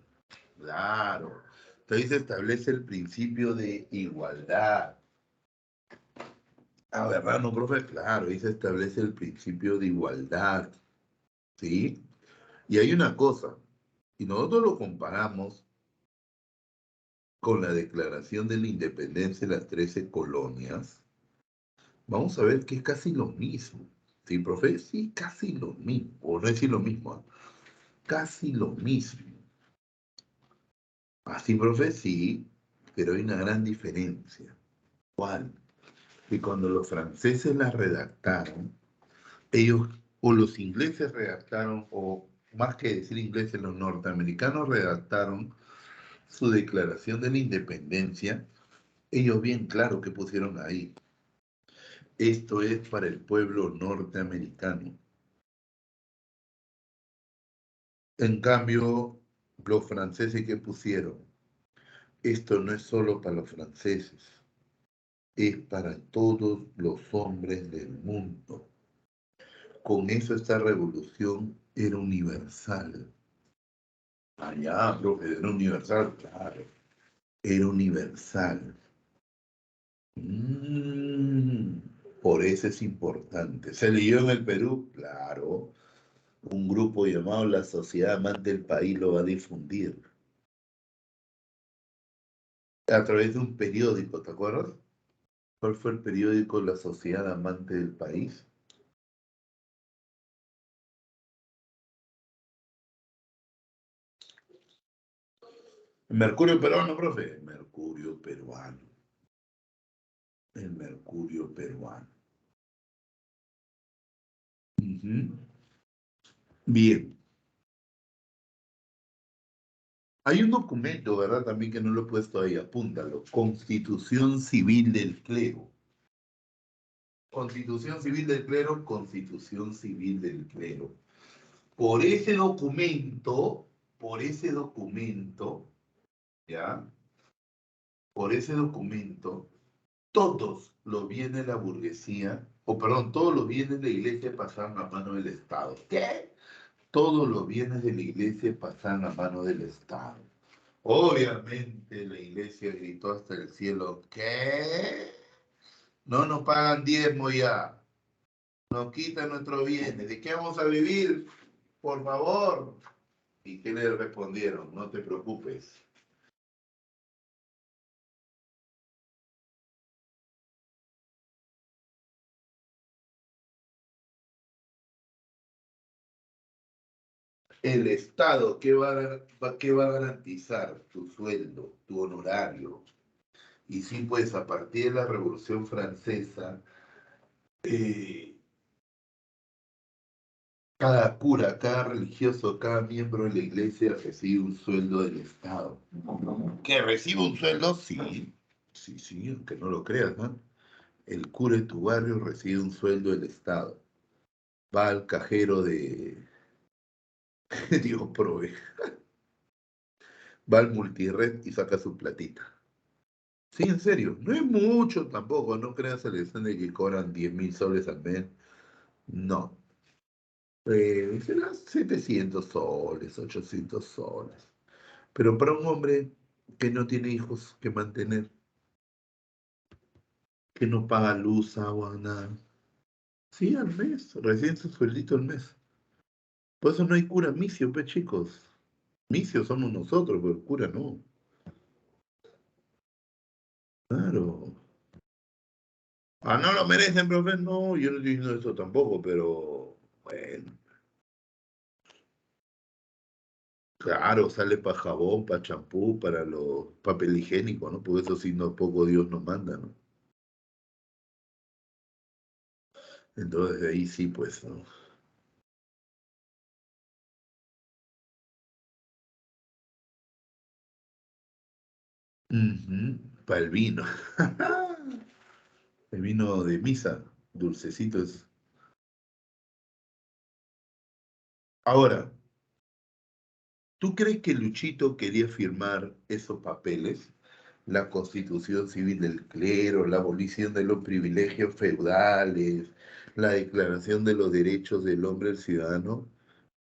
claro. Entonces se establece el principio de igualdad. Ah, ¿verdad? No, profe, claro, ahí se establece el principio de igualdad. ¿Sí? Y hay una cosa, y nosotros lo comparamos con la Declaración de la Independencia de las 13 colonias, vamos a ver que es casi lo mismo. ¿Sí, profe? Sí, casi lo mismo. O no decir lo mismo, ¿ah? Casi lo mismo. Así, profe, sí, pero hay una gran diferencia. ¿Cuál? Que cuando los franceses la redactaron, ellos, o los ingleses redactaron, o más que decir ingleses, los norteamericanos redactaron su declaración de la independencia, ellos bien claro que pusieron ahí. Esto es para el pueblo norteamericano. En cambio, los franceses que pusieron, esto no es solo para los franceses, es para todos los hombres del mundo. Con eso esta revolución era universal. Allá, profe, era universal, claro, era universal. Mm, por eso es importante. ¿Se leyó en el Perú? Claro. Un grupo llamado la Sociedad Amante del País lo va a difundir a través de un periódico, ¿te acuerdas? ¿Cuál fue el periódico La Sociedad Amante del País? El Mercurio peruano, profe. El Mercurio peruano. El Mercurio peruano. Ujú. Bien. Hay un documento, ¿verdad? También que no lo he puesto ahí, apúntalo. Constitución Civil del Clero. Constitución Civil del Clero, Constitución Civil del Clero. Por ese documento, ¿ya? Por ese documento, todos los bienes de la burguesía, o perdón, todos los bienes de la iglesia pasaban a mano del Estado. ¿Qué? Todos los bienes de la iglesia pasaban a mano del Estado. Obviamente la iglesia gritó hasta el cielo, ¿qué? No nos pagan diezmo ya, nos quitan nuestros bienes, ¿de qué vamos a vivir? Por favor. ¿Y qué le respondieron? No te preocupes. El Estado, qué va a garantizar? Tu sueldo, tu honorario. Y sí, pues a partir de la Revolución Francesa, eh, cada cura, cada religioso, cada miembro de la iglesia recibe un sueldo del Estado. ¿Que recibe un sueldo? Sí, sí, sí, aunque no lo creas, ¿no? El cura de tu barrio recibe un sueldo del Estado. Va al cajero de, Dios prove, va al multired y saca su platita. Sí, en serio, no es mucho tampoco, no creas Alexander que cobran 10.000 soles al mes. No, será 700 soles, 800 soles. Pero para un hombre que no tiene hijos que mantener, que no paga luz, agua, nada. Sí, al mes, recién su sueldito al mes. Por eso no hay cura misio, pues chicos. Misios somos nosotros, pero el cura no. Claro. Ah, no lo merecen, profe. No, yo no estoy diciendo eso tampoco, pero bueno. Claro, sale para jabón, para champú, para los papel higiénico, ¿no? Porque eso sí, no poco Dios nos manda, ¿no? Entonces de ahí sí, pues, ¿no? Para el vino. El vino de misa, dulcecito es. Ahora, ¿tú crees que Luchito quería firmar esos papeles? La constitución civil del clero, la abolición de los privilegios feudales, la declaración de los derechos del hombre al ciudadano.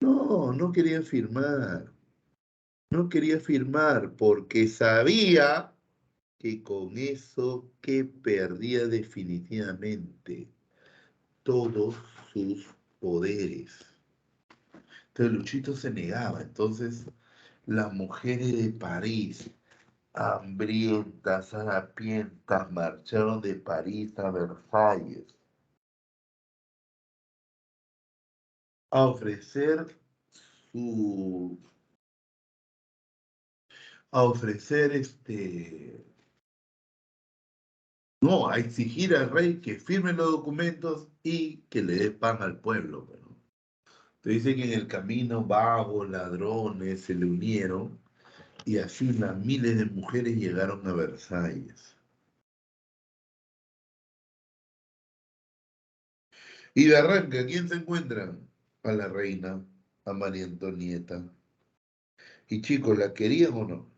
No, no quería firmar. No quería firmar porque sabía que con eso que perdía definitivamente todos sus poderes. Entonces Luchito se negaba. Entonces las mujeres de París, hambrientas, harapientas, marcharon de París a Versalles a ofrecer su, a ofrecer no, a exigir al rey que firme los documentos y que le dé pan al pueblo. Bueno. Te dice que en el camino vagos, ladrones se le unieron y así las miles de mujeres llegaron a Versalles. Y de arranque, ¿quién se encuentra? A la reina, a María Antonieta. Y chicos, ¿la querían o no?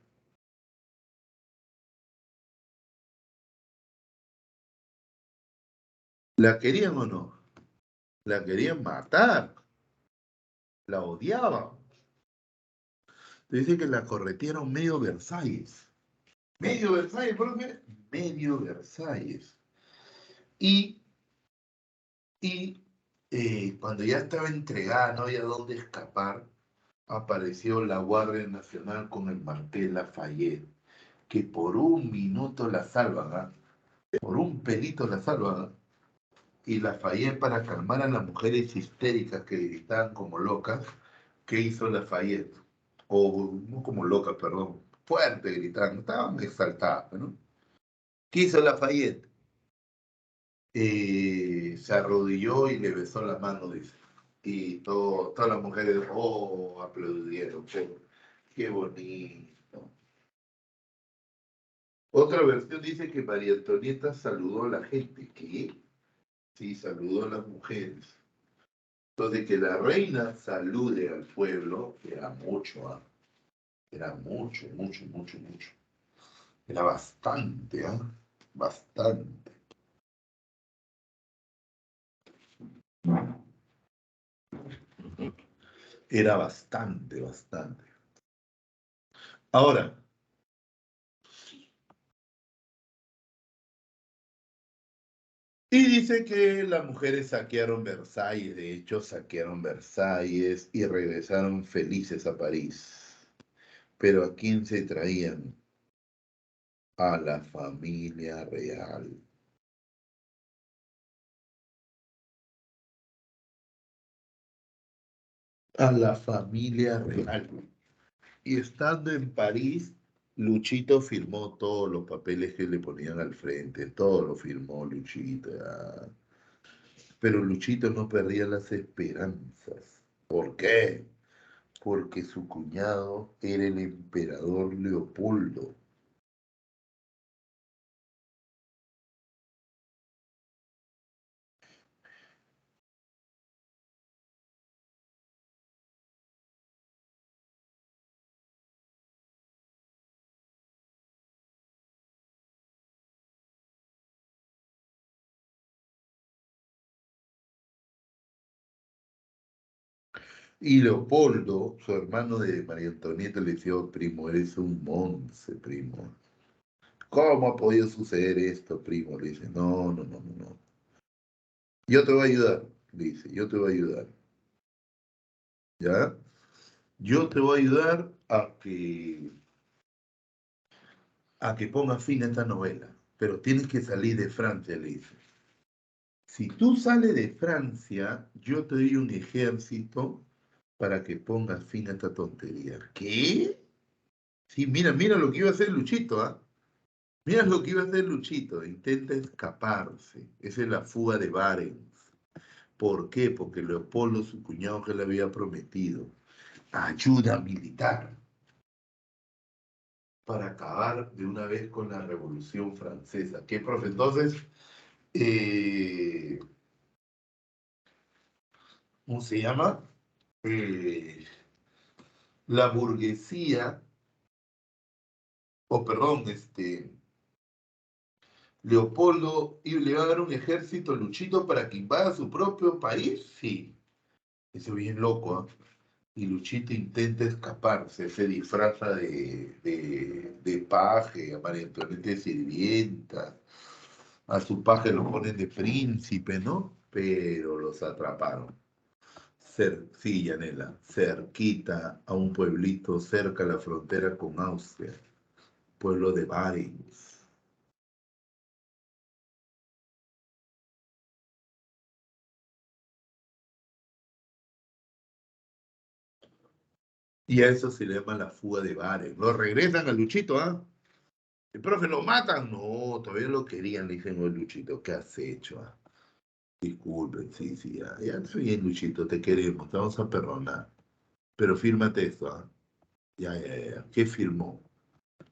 ¿La querían o no? La querían matar, la odiaban. Dice que la corretearon medio Versalles. Medio Versalles, profe. Medio Versalles. Y, y cuando ya estaba entregada, no había dónde escapar, apareció la Guardia Nacional con el martel Lafayette, que por un minuto la salvan, ¿ah? Por un pelito la salvan, ¿ah? Y Lafayette, para calmar a las mujeres histéricas que gritaban como locas, ¿qué hizo Lafayette? O no como locas, perdón, fuerte gritando, estaban exaltadas, ¿no? ¿Qué hizo Lafayette? Se arrodilló y le besó la mano, dice. Y todas las mujeres, oh, aplaudieron, qué bonito. Otra versión dice que María Antonieta saludó a la gente. ¿Qué? Sí, saludó a las mujeres. Entonces, que la reina salude al pueblo era mucho, ¿ah? Era mucho, mucho, mucho, mucho. Era bastante, ¿ah? Bastante. Era bastante, bastante. Ahora, y dice que las mujeres saquearon Versalles, de hecho saquearon Versalles y regresaron felices a París. Pero ¿a quién se traían? A la familia real. A la familia real. Y estando en París, Luchito firmó todos los papeles que le ponían al frente, todo lo firmó Luchito. Ah. Pero Luchito no perdía las esperanzas. ¿Por qué? Porque su cuñado era el emperador Leopoldo. Y Leopoldo, su hermano de María Antonieta, le decía: "Oh, primo, eres un monce, primo. ¿Cómo ha podido suceder esto, primo?" Le dice: "No, no, no, no, no. Yo te voy a ayudar", le dice, "yo te voy a ayudar, ¿ya? Yo te voy a ayudar a que pongas fin a esta novela, pero tienes que salir de Francia", le dice. "Si tú sales de Francia, yo te doy un ejército para que pongas fin a esta tontería". ¿Qué? Sí, mira, mira lo que iba a hacer Luchito, ¿ah? Mira lo que iba a hacer Luchito. Intenta escaparse. Esa es la fuga de Barents. ¿Por qué? Porque Leopoldo, su cuñado, que le había prometido ayuda militar para acabar de una vez con la Revolución Francesa. ¿Qué, profe? Entonces, eh, ¿cómo se llama? Eh, la burguesía, o perdón, Leopoldo y le va a dar un ejército Luchito para que invada su propio país. Sí, eso es bien loco, ¿ah? Y Luchito intenta escaparse, se disfraza de paje, a María Antonieta de sirvienta, a su paje lo ponen de príncipe, ¿no? Pero los atraparon. Sí, Yanela, cerquita a un pueblito cerca a la frontera con Austria, pueblo de Barents. Y a eso se le llama la fuga de Barents. Lo regresan a Luchito, ¿ah? El profe, ¿lo matan? No, todavía lo querían, le dicen: "Oh, Luchito, ¿qué has hecho? Ah? Disculpen, sí, sí, ya, ya está bien, Luchito, te queremos, te vamos a perdonar. Pero fírmate esto, ¿ah? Ya, ya, ya. ¿Qué firmó?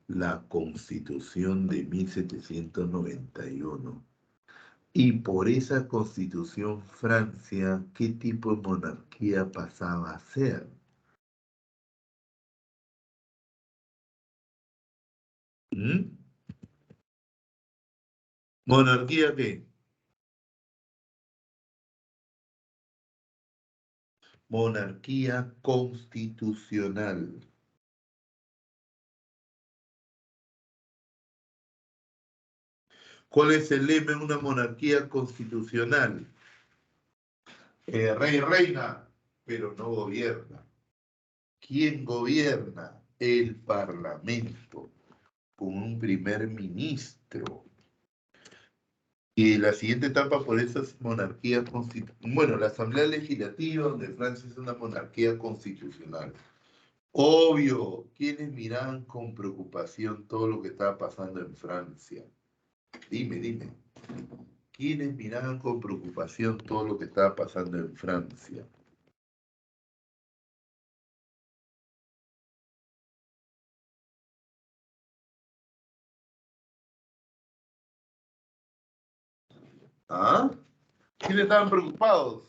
La Constitución de 1791. Y por esa Constitución, Francia, ¿qué tipo de monarquía pasaba a ser? ¿Mm? ¿Monarquía qué? Monarquía constitucional. ¿Cuál es el lema en una monarquía constitucional? Rey reina, pero no gobierna. ¿Quién gobierna? El Parlamento, con un primer ministro. Y la siguiente etapa por eso es monarquía constitucional. Bueno, la Asamblea Legislativa de Francia es una monarquía constitucional. Obvio, ¿quiénes miraban con preocupación todo lo que estaba pasando en Francia? Dime, dime. ¿Quiénes miraban con preocupación todo lo que estaba pasando en Francia? ¿Ah? ¿Quiénes estaban preocupados?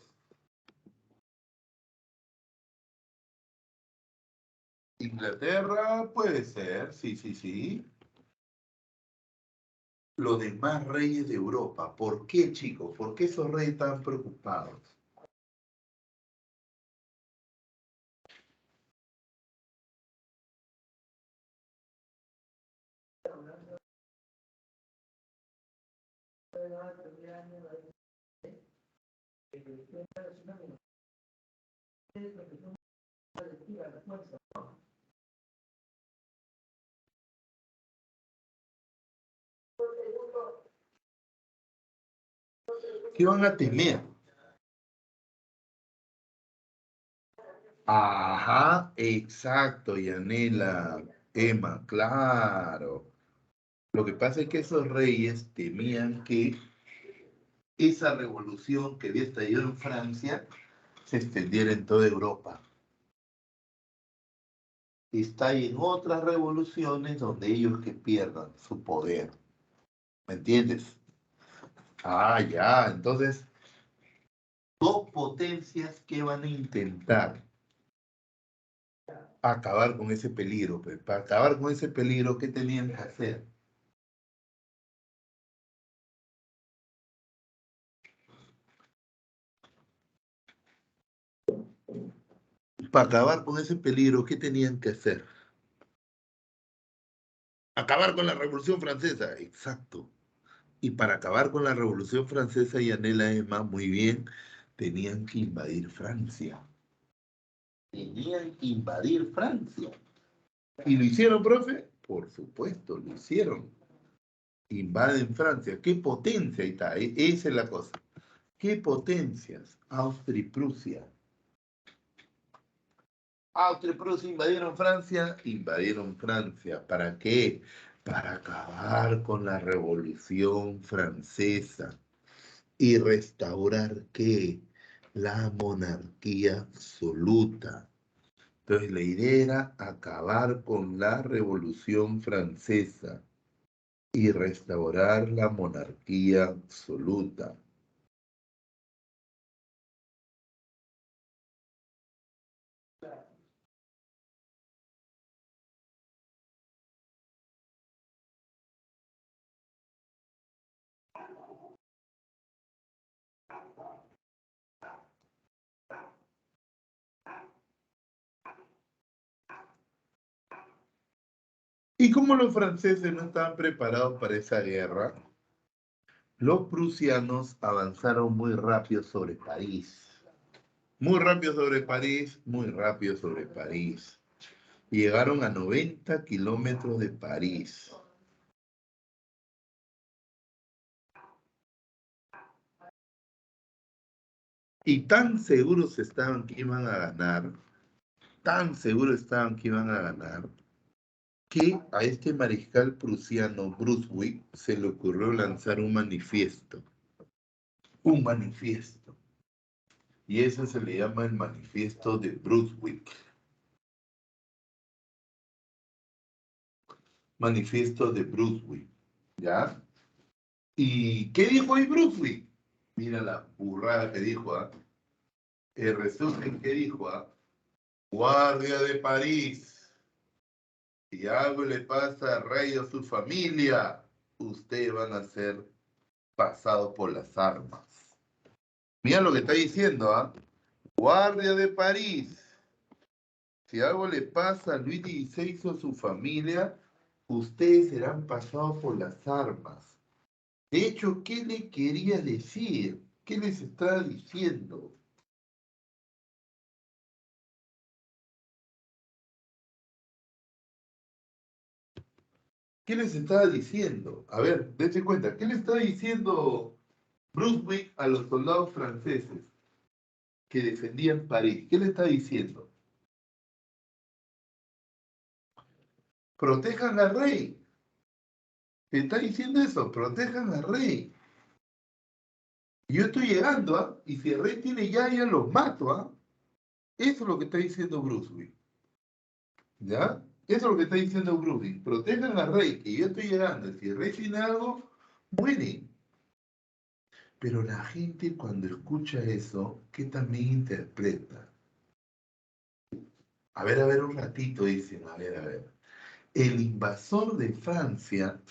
Inglaterra, puede ser, sí, sí, sí. Los demás reyes de Europa. ¿Por qué, chicos? ¿Por qué esos reyes estaban preocupados? ¿Qué van a temer? Ajá, exacto, Yanela, Emma, claro. Lo que pasa es que esos reyes temían que esa revolución que había estallado en Francia se extendiera en toda Europa. Estallen otras revoluciones donde ellos que pierdan su poder. ¿Me entiendes? Ah, ya. Entonces, dos potencias que van a intentar acabar con ese peligro. Pues. Para acabar con ese peligro, ¿qué tenían que hacer? Para acabar con ese peligro, ¿qué tenían que hacer? Acabar con la Revolución Francesa. Exacto. Y para acabar con la Revolución Francesa y Anela Emma, muy bien, tenían que invadir Francia. Tenían que invadir Francia. ¿Y lo hicieron, profe? Por supuesto, lo hicieron. Invaden Francia. ¿Qué potencia? Ahí está, esa es la cosa. ¿Qué potencias? Austria y Prusia. Austria y Prusia invadieron Francia. Invadieron Francia. ¿Para qué? Para acabar con la Revolución Francesa y restaurar ¿qué? La monarquía absoluta. Entonces la idea era acabar con la Revolución Francesa y restaurar la monarquía absoluta. ¿Y como los franceses no estaban preparados para esa guerra? Los prusianos avanzaron muy rápido sobre París. Muy rápido sobre París, muy rápido sobre París. Llegaron a 90 kilómetros de París. Y tan seguros estaban que iban a ganar, tan seguros estaban que iban a ganar, que a este mariscal prusiano Brunswick se le ocurrió lanzar un manifiesto. Un manifiesto. Y eso se le llama el manifiesto de Brunswick. Manifiesto de Brunswick. ¿Ya? ¿Y qué dijo ahí Brunswick? Mira la burrada que dijo, ¿ah? El resumen que dijo, ¿ah? Guardia de París. Si algo le pasa al rey o su familia, ustedes van a ser pasados por las armas. Mira lo que está diciendo, ¿ah? Guardia de París. Si algo le pasa a Luis XVI o su familia, ustedes serán pasados por las armas. De hecho, ¿qué le quería decir? ¿Qué les está diciendo? ¿Qué les estaba diciendo? A ver, dense cuenta, ¿qué le está diciendo Brunswick a los soldados franceses que defendían París? ¿Qué le está diciendo? Protejan al rey. ¿Te está diciendo eso? Protejan al rey. Yo estoy llegando, ¿ah? Y si el rey tiene ya los mato, ¿ah? Eso es lo que está diciendo Brunswick. ¿Ya? Eso es lo que está diciendo Brunswick. Protejan al rey, que yo estoy llegando. Si el rey tiene algo, muere. Pero la gente cuando escucha eso, ¿qué también interpreta? A ver un ratito, dicen, a ver. El invasor de Francia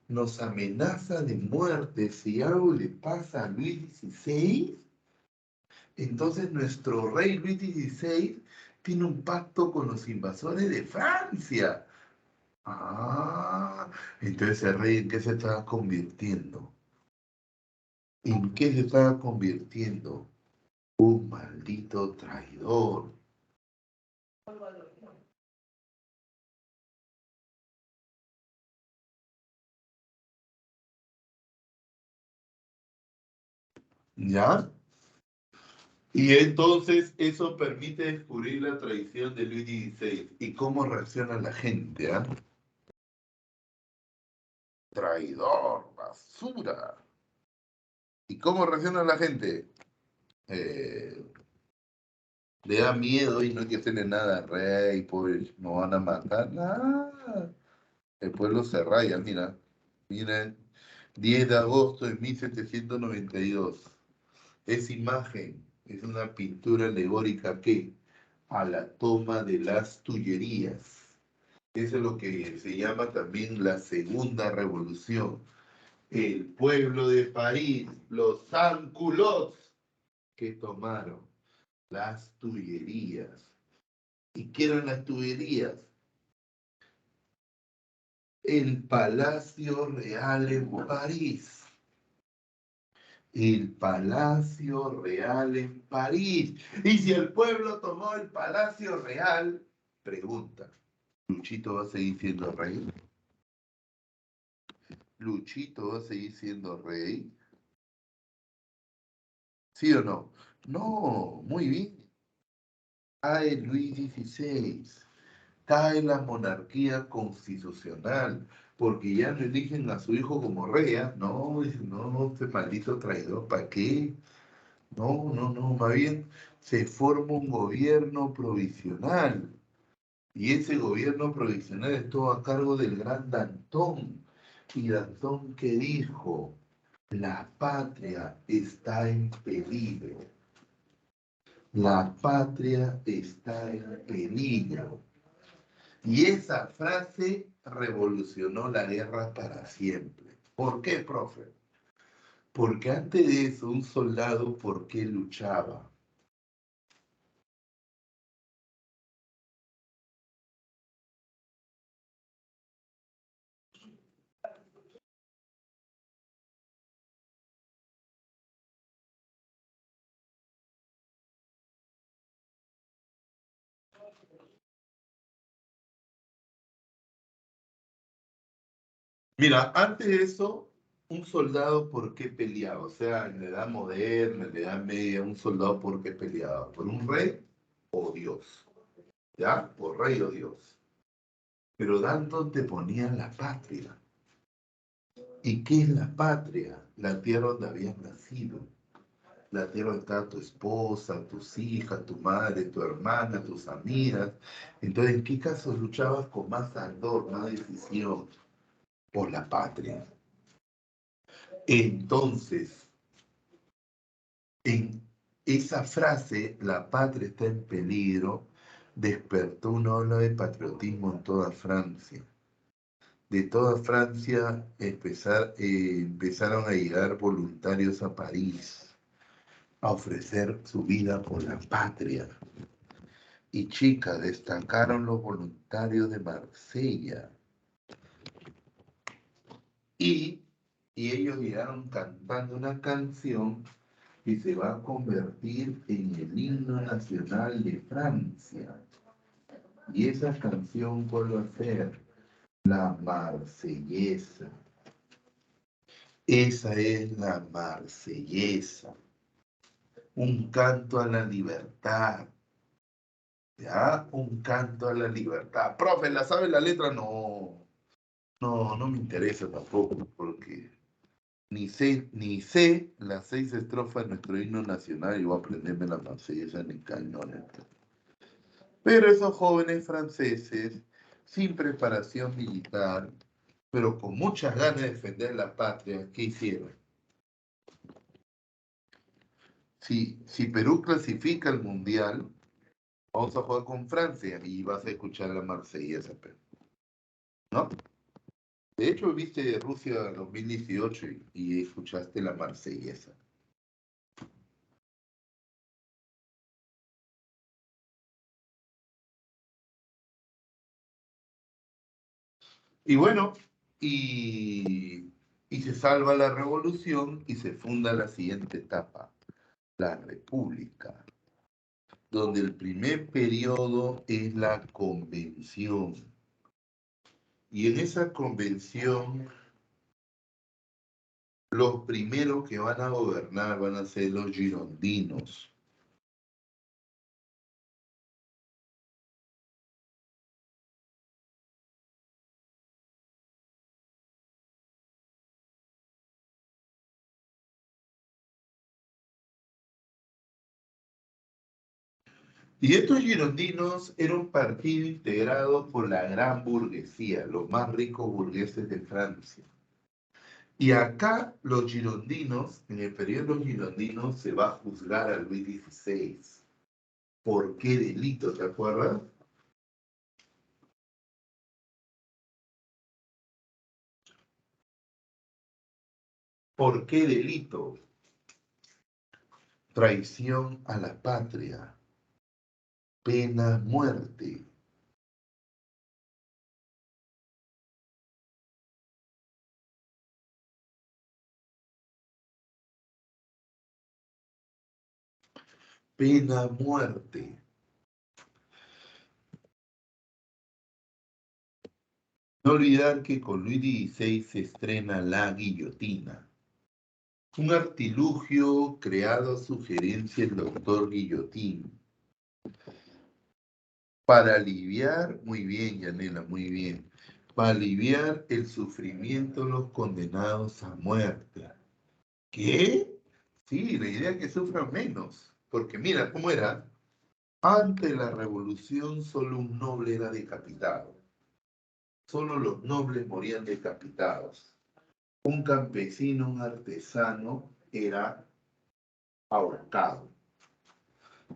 nos amenaza de muerte si algo le pasa a Luis XVI. Entonces nuestro rey Luis XVI tiene un pacto con los invasores de Francia. Ah, entonces el rey ¿en qué se estaba convirtiendo? ¿En qué se estaba convirtiendo? Un maldito traidor. ¿Ya? Y entonces eso permite descubrir la traición de Luis XVI y cómo reacciona la gente, ¿ah? Traidor, basura. ¿Y cómo reacciona la gente? Eh, Le da miedo y no hay que hacerle nada, rey, pues no van a matar, nada. El pueblo se raya, mira. Mira, 10 de agosto de 1792. Esa imagen es una pintura alegórica que a la toma de las Tullerías. Eso es lo que se llama también la Segunda Revolución. El pueblo de París, los sans-culottes que tomaron las Tullerías. ¿Y qué eran las Tullerías? El Palacio Real en París. El Palacio Real en París. Y si el pueblo tomó el Palacio Real, pregunta, ¿Luchito va a seguir siendo rey? ¿Luchito va a seguir siendo rey? ¿Sí o no? No, muy bien. Cae Luis XVI. Cae la monarquía constitucional, porque ya no eligen a su hijo como rey, ¿ah? No, no, este maldito traidor, ¿para qué? No, no, no, más bien se forma un gobierno provisional, y ese gobierno provisional estuvo a cargo del gran Danton, y Danton que dijo, la patria está en peligro, la patria está en peligro. Y esa frase revolucionó la guerra para siempre. ¿Por qué, profe? Porque antes de eso, un soldado, ¿por qué luchaba? Mira, antes de eso, un soldado, ¿por qué peleaba? O sea, en la edad moderna, en la edad media, un soldado, ¿por qué peleaba? ¿Por un rey o Dios? ¿Ya? Por rey o Dios. Pero Danton te ponía la patria. ¿Y qué es la patria? La tierra donde habías nacido. La tierra donde está tu esposa, tus hijas, tu madre, tu hermana, tus amigas. Entonces, ¿en qué casos luchabas con más ardor, más decisión? Por la patria. Entonces, en esa frase, la patria está en peligro, despertó una ola de patriotismo en toda Francia. De toda Francia empezaron a llegar voluntarios a París a ofrecer su vida por la patria. Y chica, destacaron los voluntarios de Marsella. Y, y ellos llegaron cantando una canción que se va a convertir en el himno nacional de Francia. Y esa canción, ¿cuál va a ser? La Marsellesa. Esa es la Marsellesa. Un canto a la libertad. ¿Ya? Un canto a la libertad. Profe, ¿la sabe la letra? No. No, no me interesa tampoco, porque ni sé las 6 estrofas de nuestro himno nacional y voy a aprenderme la Marsellesa ni cañones. Pero esos jóvenes franceses, sin preparación militar, pero con muchas ganas de defender la patria, ¿qué hicieron? Si Perú clasifica al Mundial, vamos a jugar con Francia y vas a escuchar la Marsellesa, ¿no? De hecho, viste Rusia 2018 y escuchaste la Marsellesa. Y bueno, y se salva la revolución y se funda la siguiente etapa, la República, donde el primer periodo es la convención. Y en esa convención, los primeros que van a gobernar van a ser los girondinos. Y estos girondinos eran un partido integrado por la gran burguesía, los más ricos burgueses de Francia. Y acá los girondinos, en el periodo de los girondinos, se va a juzgar a Luis XVI. ¿Por qué delito, te acuerdas? ¿Por qué delito? Traición a la patria, pena muerte. Pena muerte. No olvidar que con Luis XVI se estrena la guillotina, un artilugio creado a sugerencia del doctor Guillotín para aliviar, muy bien, Yanela, muy bien, para aliviar el sufrimiento de los condenados a muerte. ¿Qué? Sí, la idea es que sufran menos, porque mira cómo era. Ante la revolución solo un noble era decapitado, solo los nobles morían decapitados. Un campesino, un artesano era ahorcado.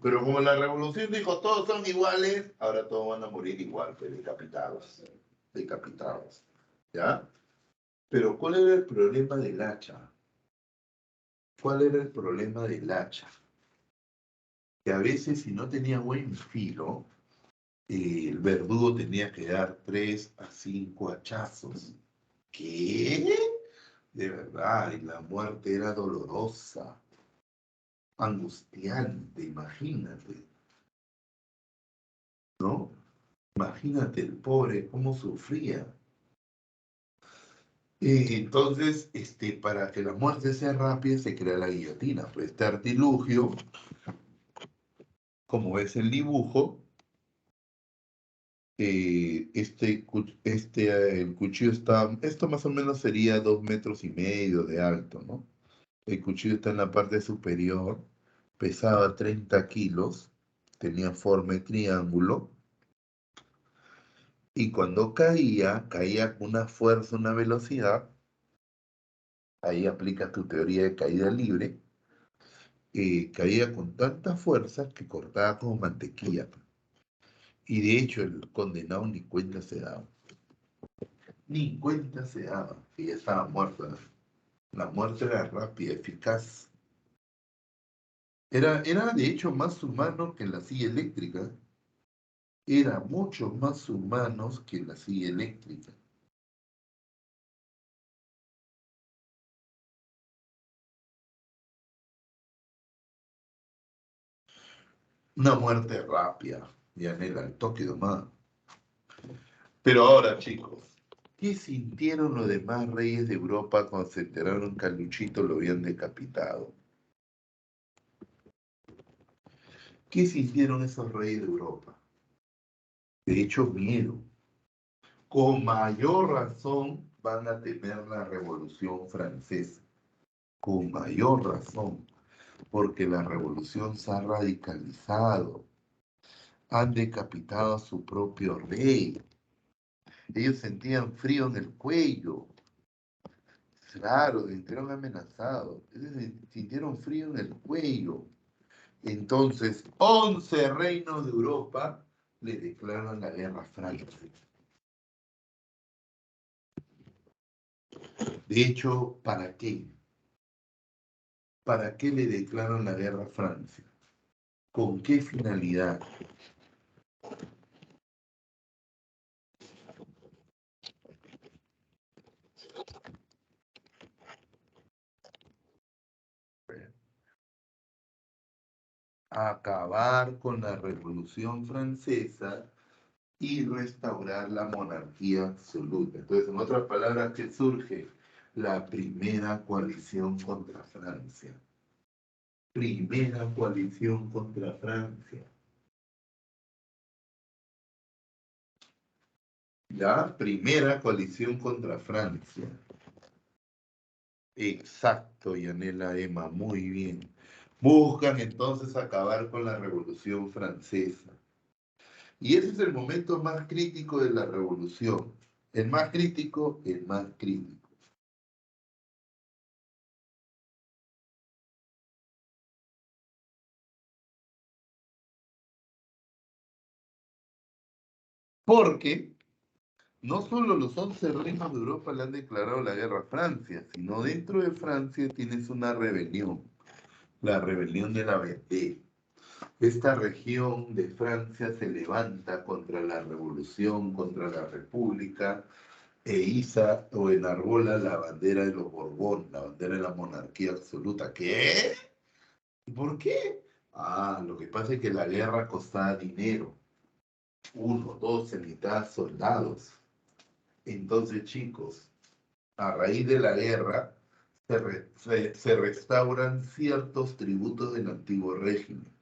Pero como la revolución dijo todos son iguales, ahora todos van a morir igual, pues decapitados. Decapitados. ¿Ya? Pero ¿cuál era el problema del hacha? ¿Cuál era el problema del hacha? Que a veces si no tenía buen filo, el verdugo tenía que dar 3 a 5 hachazos. ¿Qué? De verdad, y la muerte era dolorosa, angustiante, imagínate, ¿no? Imagínate el pobre cómo sufría. Entonces, para que la muerte sea rápida, se crea la guillotina. Pues este artilugio, como ves el dibujo, el cuchillo está, esto más o menos sería 2 metros y medio de alto, ¿no? El cuchillo está en la parte superior, pesaba 30 kilos, tenía forma de triángulo, y cuando caía con una fuerza, una velocidad, ahí aplicas tu teoría de caída libre, caía con tanta fuerza que cortaba como mantequilla. Y de hecho el condenado ni cuenta se daba. Ni cuenta se daba, que ya estaba muerta. La muerte era rápida, eficaz. Era de hecho más humano que la silla eléctrica. Era mucho más humanos que la silla eléctrica. Una muerte rápida, y anhela el toque nomás. Pero ahora, chicos, ¿qué sintieron los demás reyes de Europa cuando se enteraron que a Luchito lo habían decapitado? ¿Qué sintieron esos reyes de Europa? De hecho, miedo. Con mayor razón van a temer la Revolución Francesa. Con mayor razón, porque la revolución se ha radicalizado. Han decapitado a su propio rey. Ellos sentían frío en el cuello. Claro, se sintieron amenazados. Ellos sintieron frío en el cuello. Entonces, 11 reinos de Europa le declaran la guerra a Francia. De hecho, ¿para qué? ¿Para qué le declaran la guerra a Francia? ¿Con qué finalidad? Acabar con la Revolución Francesa y restaurar la monarquía absoluta. Entonces, en otras palabras, ¿qué surge? La primera coalición contra Francia. Primera coalición contra Francia. La primera coalición contra Francia. Exacto, Yanela Emma, muy bien. Buscan entonces acabar con la Revolución Francesa. Y ese es el momento más crítico de la revolución. El más crítico, el más crítico. Porque no solo los 11 reinos de Europa le han declarado la guerra a Francia, sino dentro de Francia tienes una rebelión, la rebelión de la Vendée. Esta región de Francia se levanta contra la revolución, contra la república, e iza o enarbola la bandera de los Borbón, la bandera de la monarquía absoluta. ¿Qué? ¿Y por qué? Ah, lo que pasa es que la guerra costaba dinero. Uno, dos, en mitad soldados. Entonces, chicos, a raíz de la guerra se restauran ciertos tributos del antiguo régimen.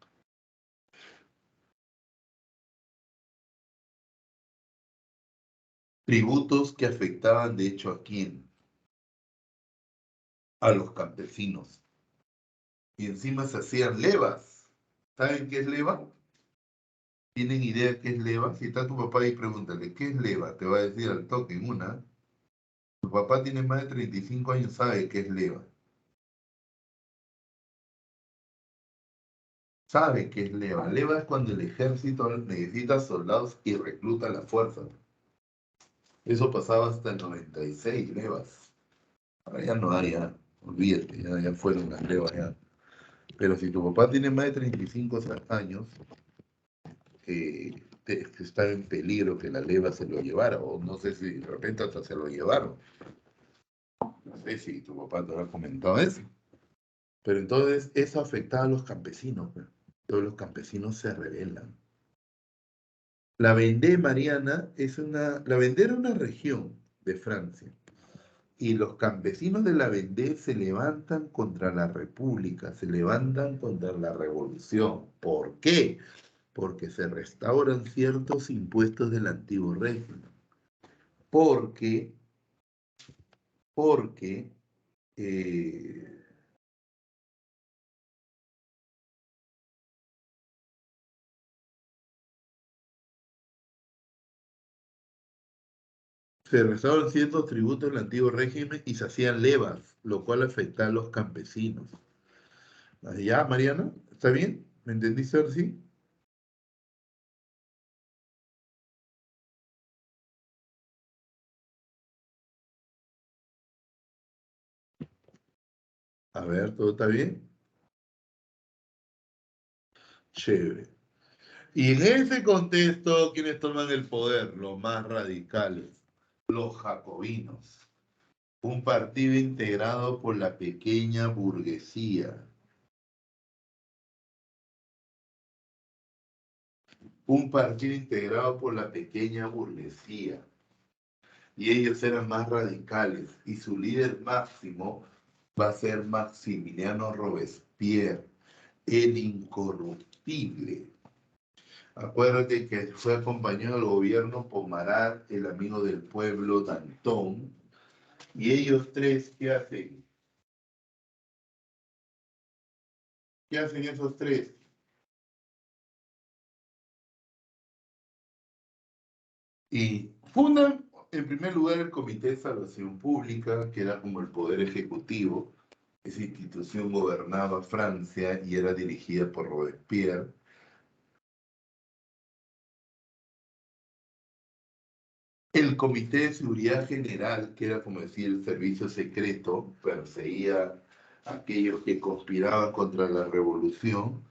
Tributos que afectaban, de hecho, ¿a quién? A los campesinos. Y encima se hacían levas. ¿Saben qué es leva? ¿Tienen idea qué es leva? Si está tu papá ahí, pregúntale, ¿qué es leva? Te va a decir al toque en una. Tu papá tiene más de 35 años, sabe qué es leva. Sabe qué es leva. Leva es cuando el ejército necesita soldados y recluta la fuerza. Eso pasaba hasta el 96, levas. Ahora ya no hay, ya. Olvídate, ya fueron las levas ya. Pero si tu papá tiene más de 35 años, está en peligro que la leva se lo llevara, o no sé si de repente hasta se lo llevaron. No sé si tu papá te ha comentado eso. Pero entonces eso afectaba a los campesinos, pues. Todos los campesinos se rebelan. La Vendée Mariana la Vendée era una región de Francia y los campesinos de la Vendée se levantan contra la República, se levantan contra la revolución. ¿Por qué? Porque se restauran ciertos impuestos del antiguo régimen. Porque, porque eh, se restauraron ciertos tributos del antiguo régimen y se hacían levas, lo cual afectaba a los campesinos. ¿Ya, Mariana? ¿Está bien? ¿Me entendiste ahora sí? A ver, ¿todo está bien? Chévere. Y en ese contexto, ¿quiénes toman el poder? Los más radicales, los jacobinos. Un partido integrado por la pequeña burguesía. Un partido integrado por la pequeña burguesía. Y ellos eran más radicales. Y su líder máximo va a ser Maximiliano Robespierre, el incorruptible. Acuérdate que fue acompañado del gobierno por Marat, el amigo del pueblo, Danton. Y ellos tres, ¿qué hacen? ¿Qué hacen esos tres? Y fundan, en primer lugar, el Comité de Salvación Pública, que era como el poder ejecutivo. Esa institución gobernaba Francia y era dirigida por Robespierre. El Comité de Seguridad General, que era como decir el servicio secreto, perseguía a aquellos que conspiraban contra la revolución.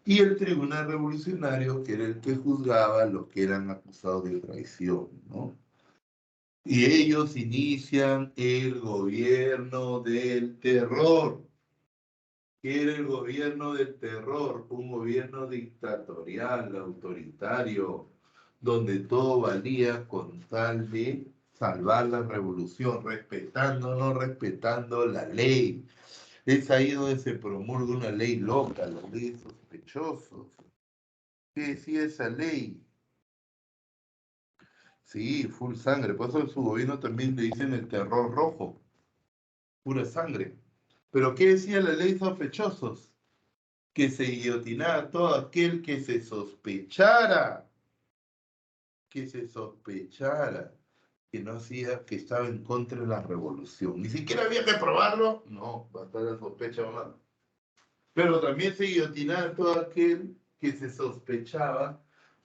Y el Tribunal Revolucionario, que era el que juzgaba a los que eran acusados de traición, ¿no? Y ellos inician el gobierno del terror. ¿Qué era el gobierno del terror? Un gobierno dictatorial, autoritario, donde todo valía con tal de salvar la revolución, respetando o no respetando la ley. Es ahí donde se promulga una ley loca, la ley de sospechosos. ¿Qué decía esa ley? Sí, full sangre. Por eso su gobierno también le dicen el terror rojo, pura sangre. Pero ¿qué decía la ley de sospechosos? Que se guillotinara a todo aquel que se sospechara, que no hacía, que estaba en contra de la revolución. Ni siquiera había que probarlo, no, va a estar la sospecha más. Pero también se guillotinaba a todo aquel que se sospechaba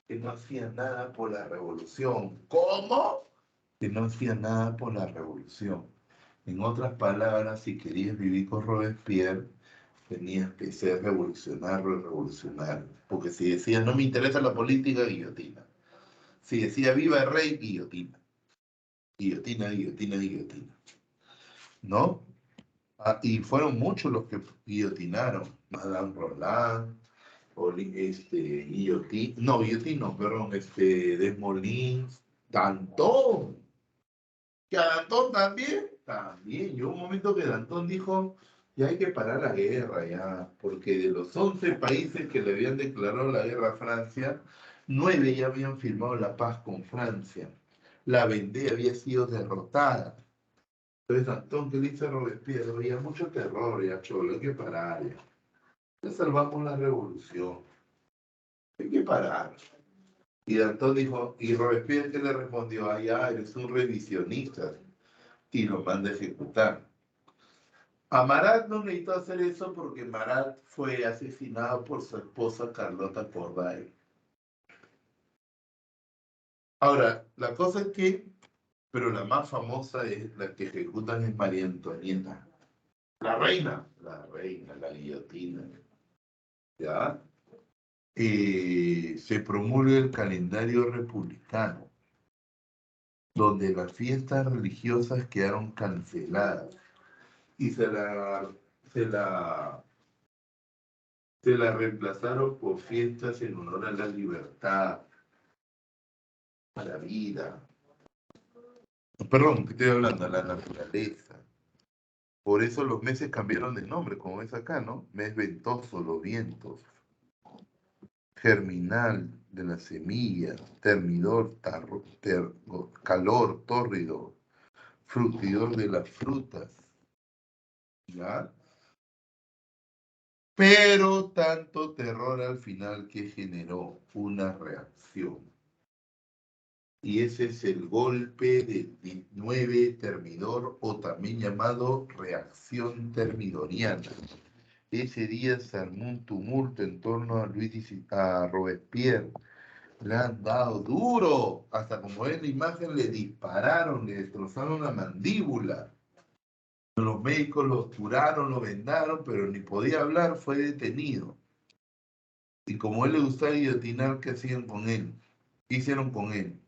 que no hacía nada por la revolución. ¿Cómo? Que no hacía nada por la revolución. En otras palabras, si querías vivir con Robespierre, tenías que ser revolucionario, revolucionario. Porque si decías no me interesa la política, guillotina. Si decía viva el rey, guillotina. Guillotina, guillotina, guillotina. ¿No? Ah, y fueron muchos los que guillotinaron. Madame Roland, Guillotín, no, Guillotín no, perdón, Desmoulins, Danton. Que a Danton también, también. Llegó un momento que Danton dijo, ya hay que parar la guerra, ya, porque de los 11 países que le habían declarado la guerra a Francia, 9 ya habían firmado la paz con Francia. La Vendée había sido derrotada. Entonces Danton, que le dice a Robespierre, había mucho terror, ya, cholo, hay que parar, ya. Ya salvamos la revolución, hay que parar. Y Danton dijo, y Robespierre que le respondió, ay, ya, eres un revisionista, y lo manda a ejecutar. A Marat no necesitó hacer eso porque Marat fue asesinado por su esposa Carlota Corday. Ahora, la cosa es que, pero la más famosa es la que ejecutan es María Antonieta. La reina, la guillotina. ¿Ya? Se promulga el calendario republicano, donde las fiestas religiosas quedaron canceladas y se la se la reemplazaron por fiestas en honor a la libertad, a la vida. Perdón, ¿qué estoy hablando? A la naturaleza. Por eso los meses cambiaron de nombre, como ves acá, ¿no? Mes ventoso, los vientos. Germinal de la semilla, termidor, calor, tórrido, frutidor de las frutas. ¿Ya? Pero tanto terror al final que generó una reacción. Y ese es el golpe del 9 termidor o también llamado reacción termidoriana. Ese día se armó un tumulto en torno a Robespierre. Le han dado duro, hasta como ven la imagen, le dispararon, le destrozaron la mandíbula. Los médicos lo curaron, lo vendaron, pero ni podía hablar, fue detenido. Y como a él le gustaba guillotinar, ¿qué hacían con él? ¿Qué hicieron con él?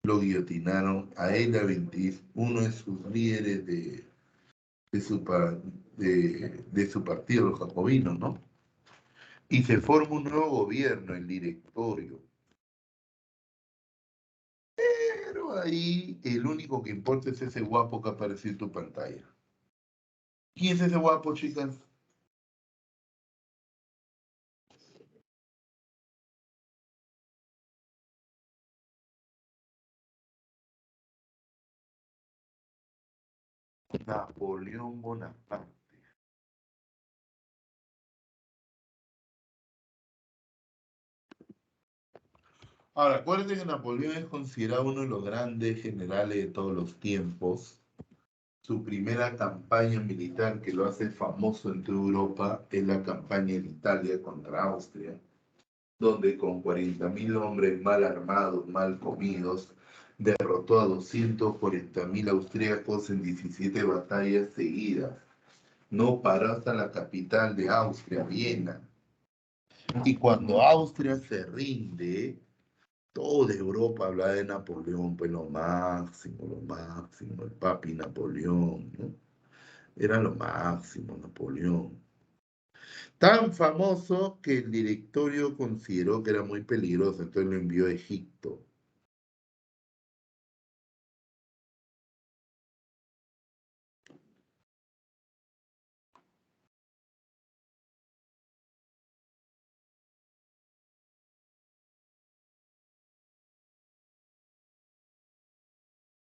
Lo guillotinaron a él, a 21 de sus líderes de su, de su partido, los jacobinos, ¿no? Y se forma un nuevo gobierno, el directorio. Pero ahí el único que importa es ese guapo que apareció en tu pantalla. ¿Quién es ese guapo, chicas? Napoleón Bonaparte. Ahora, acuérdense que Napoleón es considerado uno de los grandes generales de todos los tiempos. Su primera campaña militar que lo hace famoso en toda Europa es la campaña en Italia contra Austria, donde con 40.000 hombres mal armados, mal comidos, derrotó a 240.000 austríacos en 17 batallas seguidas. No paró hasta la capital de Austria, Viena. Y cuando Austria se rinde, toda Europa habla de Napoleón, pues lo máximo, el papi Napoleón, ¿no? Era lo máximo, Napoleón. Tan famoso que el directorio consideró que era muy peligroso, entonces lo envió a Egipto.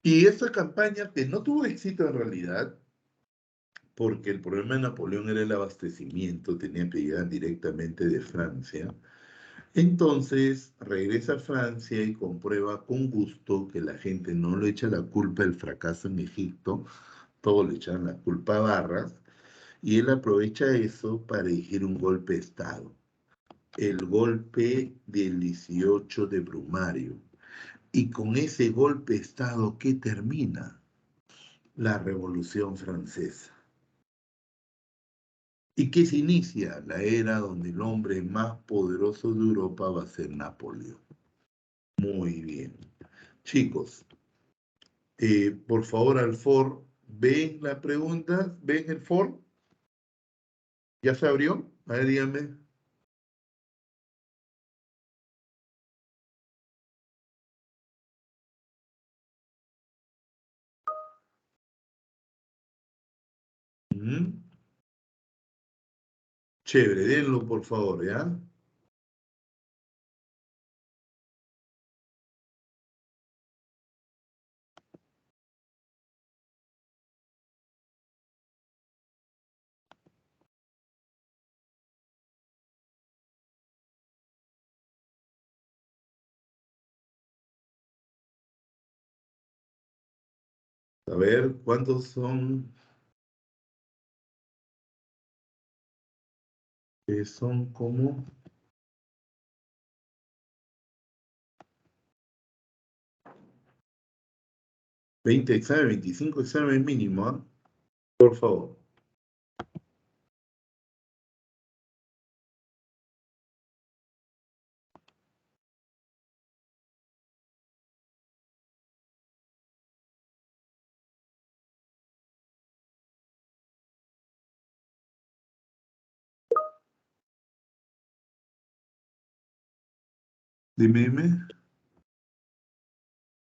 Y esa campaña, que no tuvo éxito en realidad, porque el problema de Napoleón era el abastecimiento, tenía que llegar directamente de Francia. Entonces regresa a Francia y comprueba con gusto que la gente no le echa la culpa del fracaso en Egipto, todos le echan la culpa a Barras, y él aprovecha eso para dirigir un golpe de Estado, el golpe del 18 de Brumario. Y con ese golpe de Estado, ¿qué termina? La Revolución Francesa. ¿Y qué se inicia? La era donde el hombre más poderoso de Europa va a ser Napoleón. Muy bien. Chicos, por favor, al for, ¿ven la pregunta? ¿Ven el for? ¿Ya se abrió? A ver, díganme. Ujú. Chévere, denlo, por favor, ¿ya? A ver, ¿cuántos son? Son como 20 exámenes, 25 exámenes mínimo, ¿ah? Por favor. Dime, dime.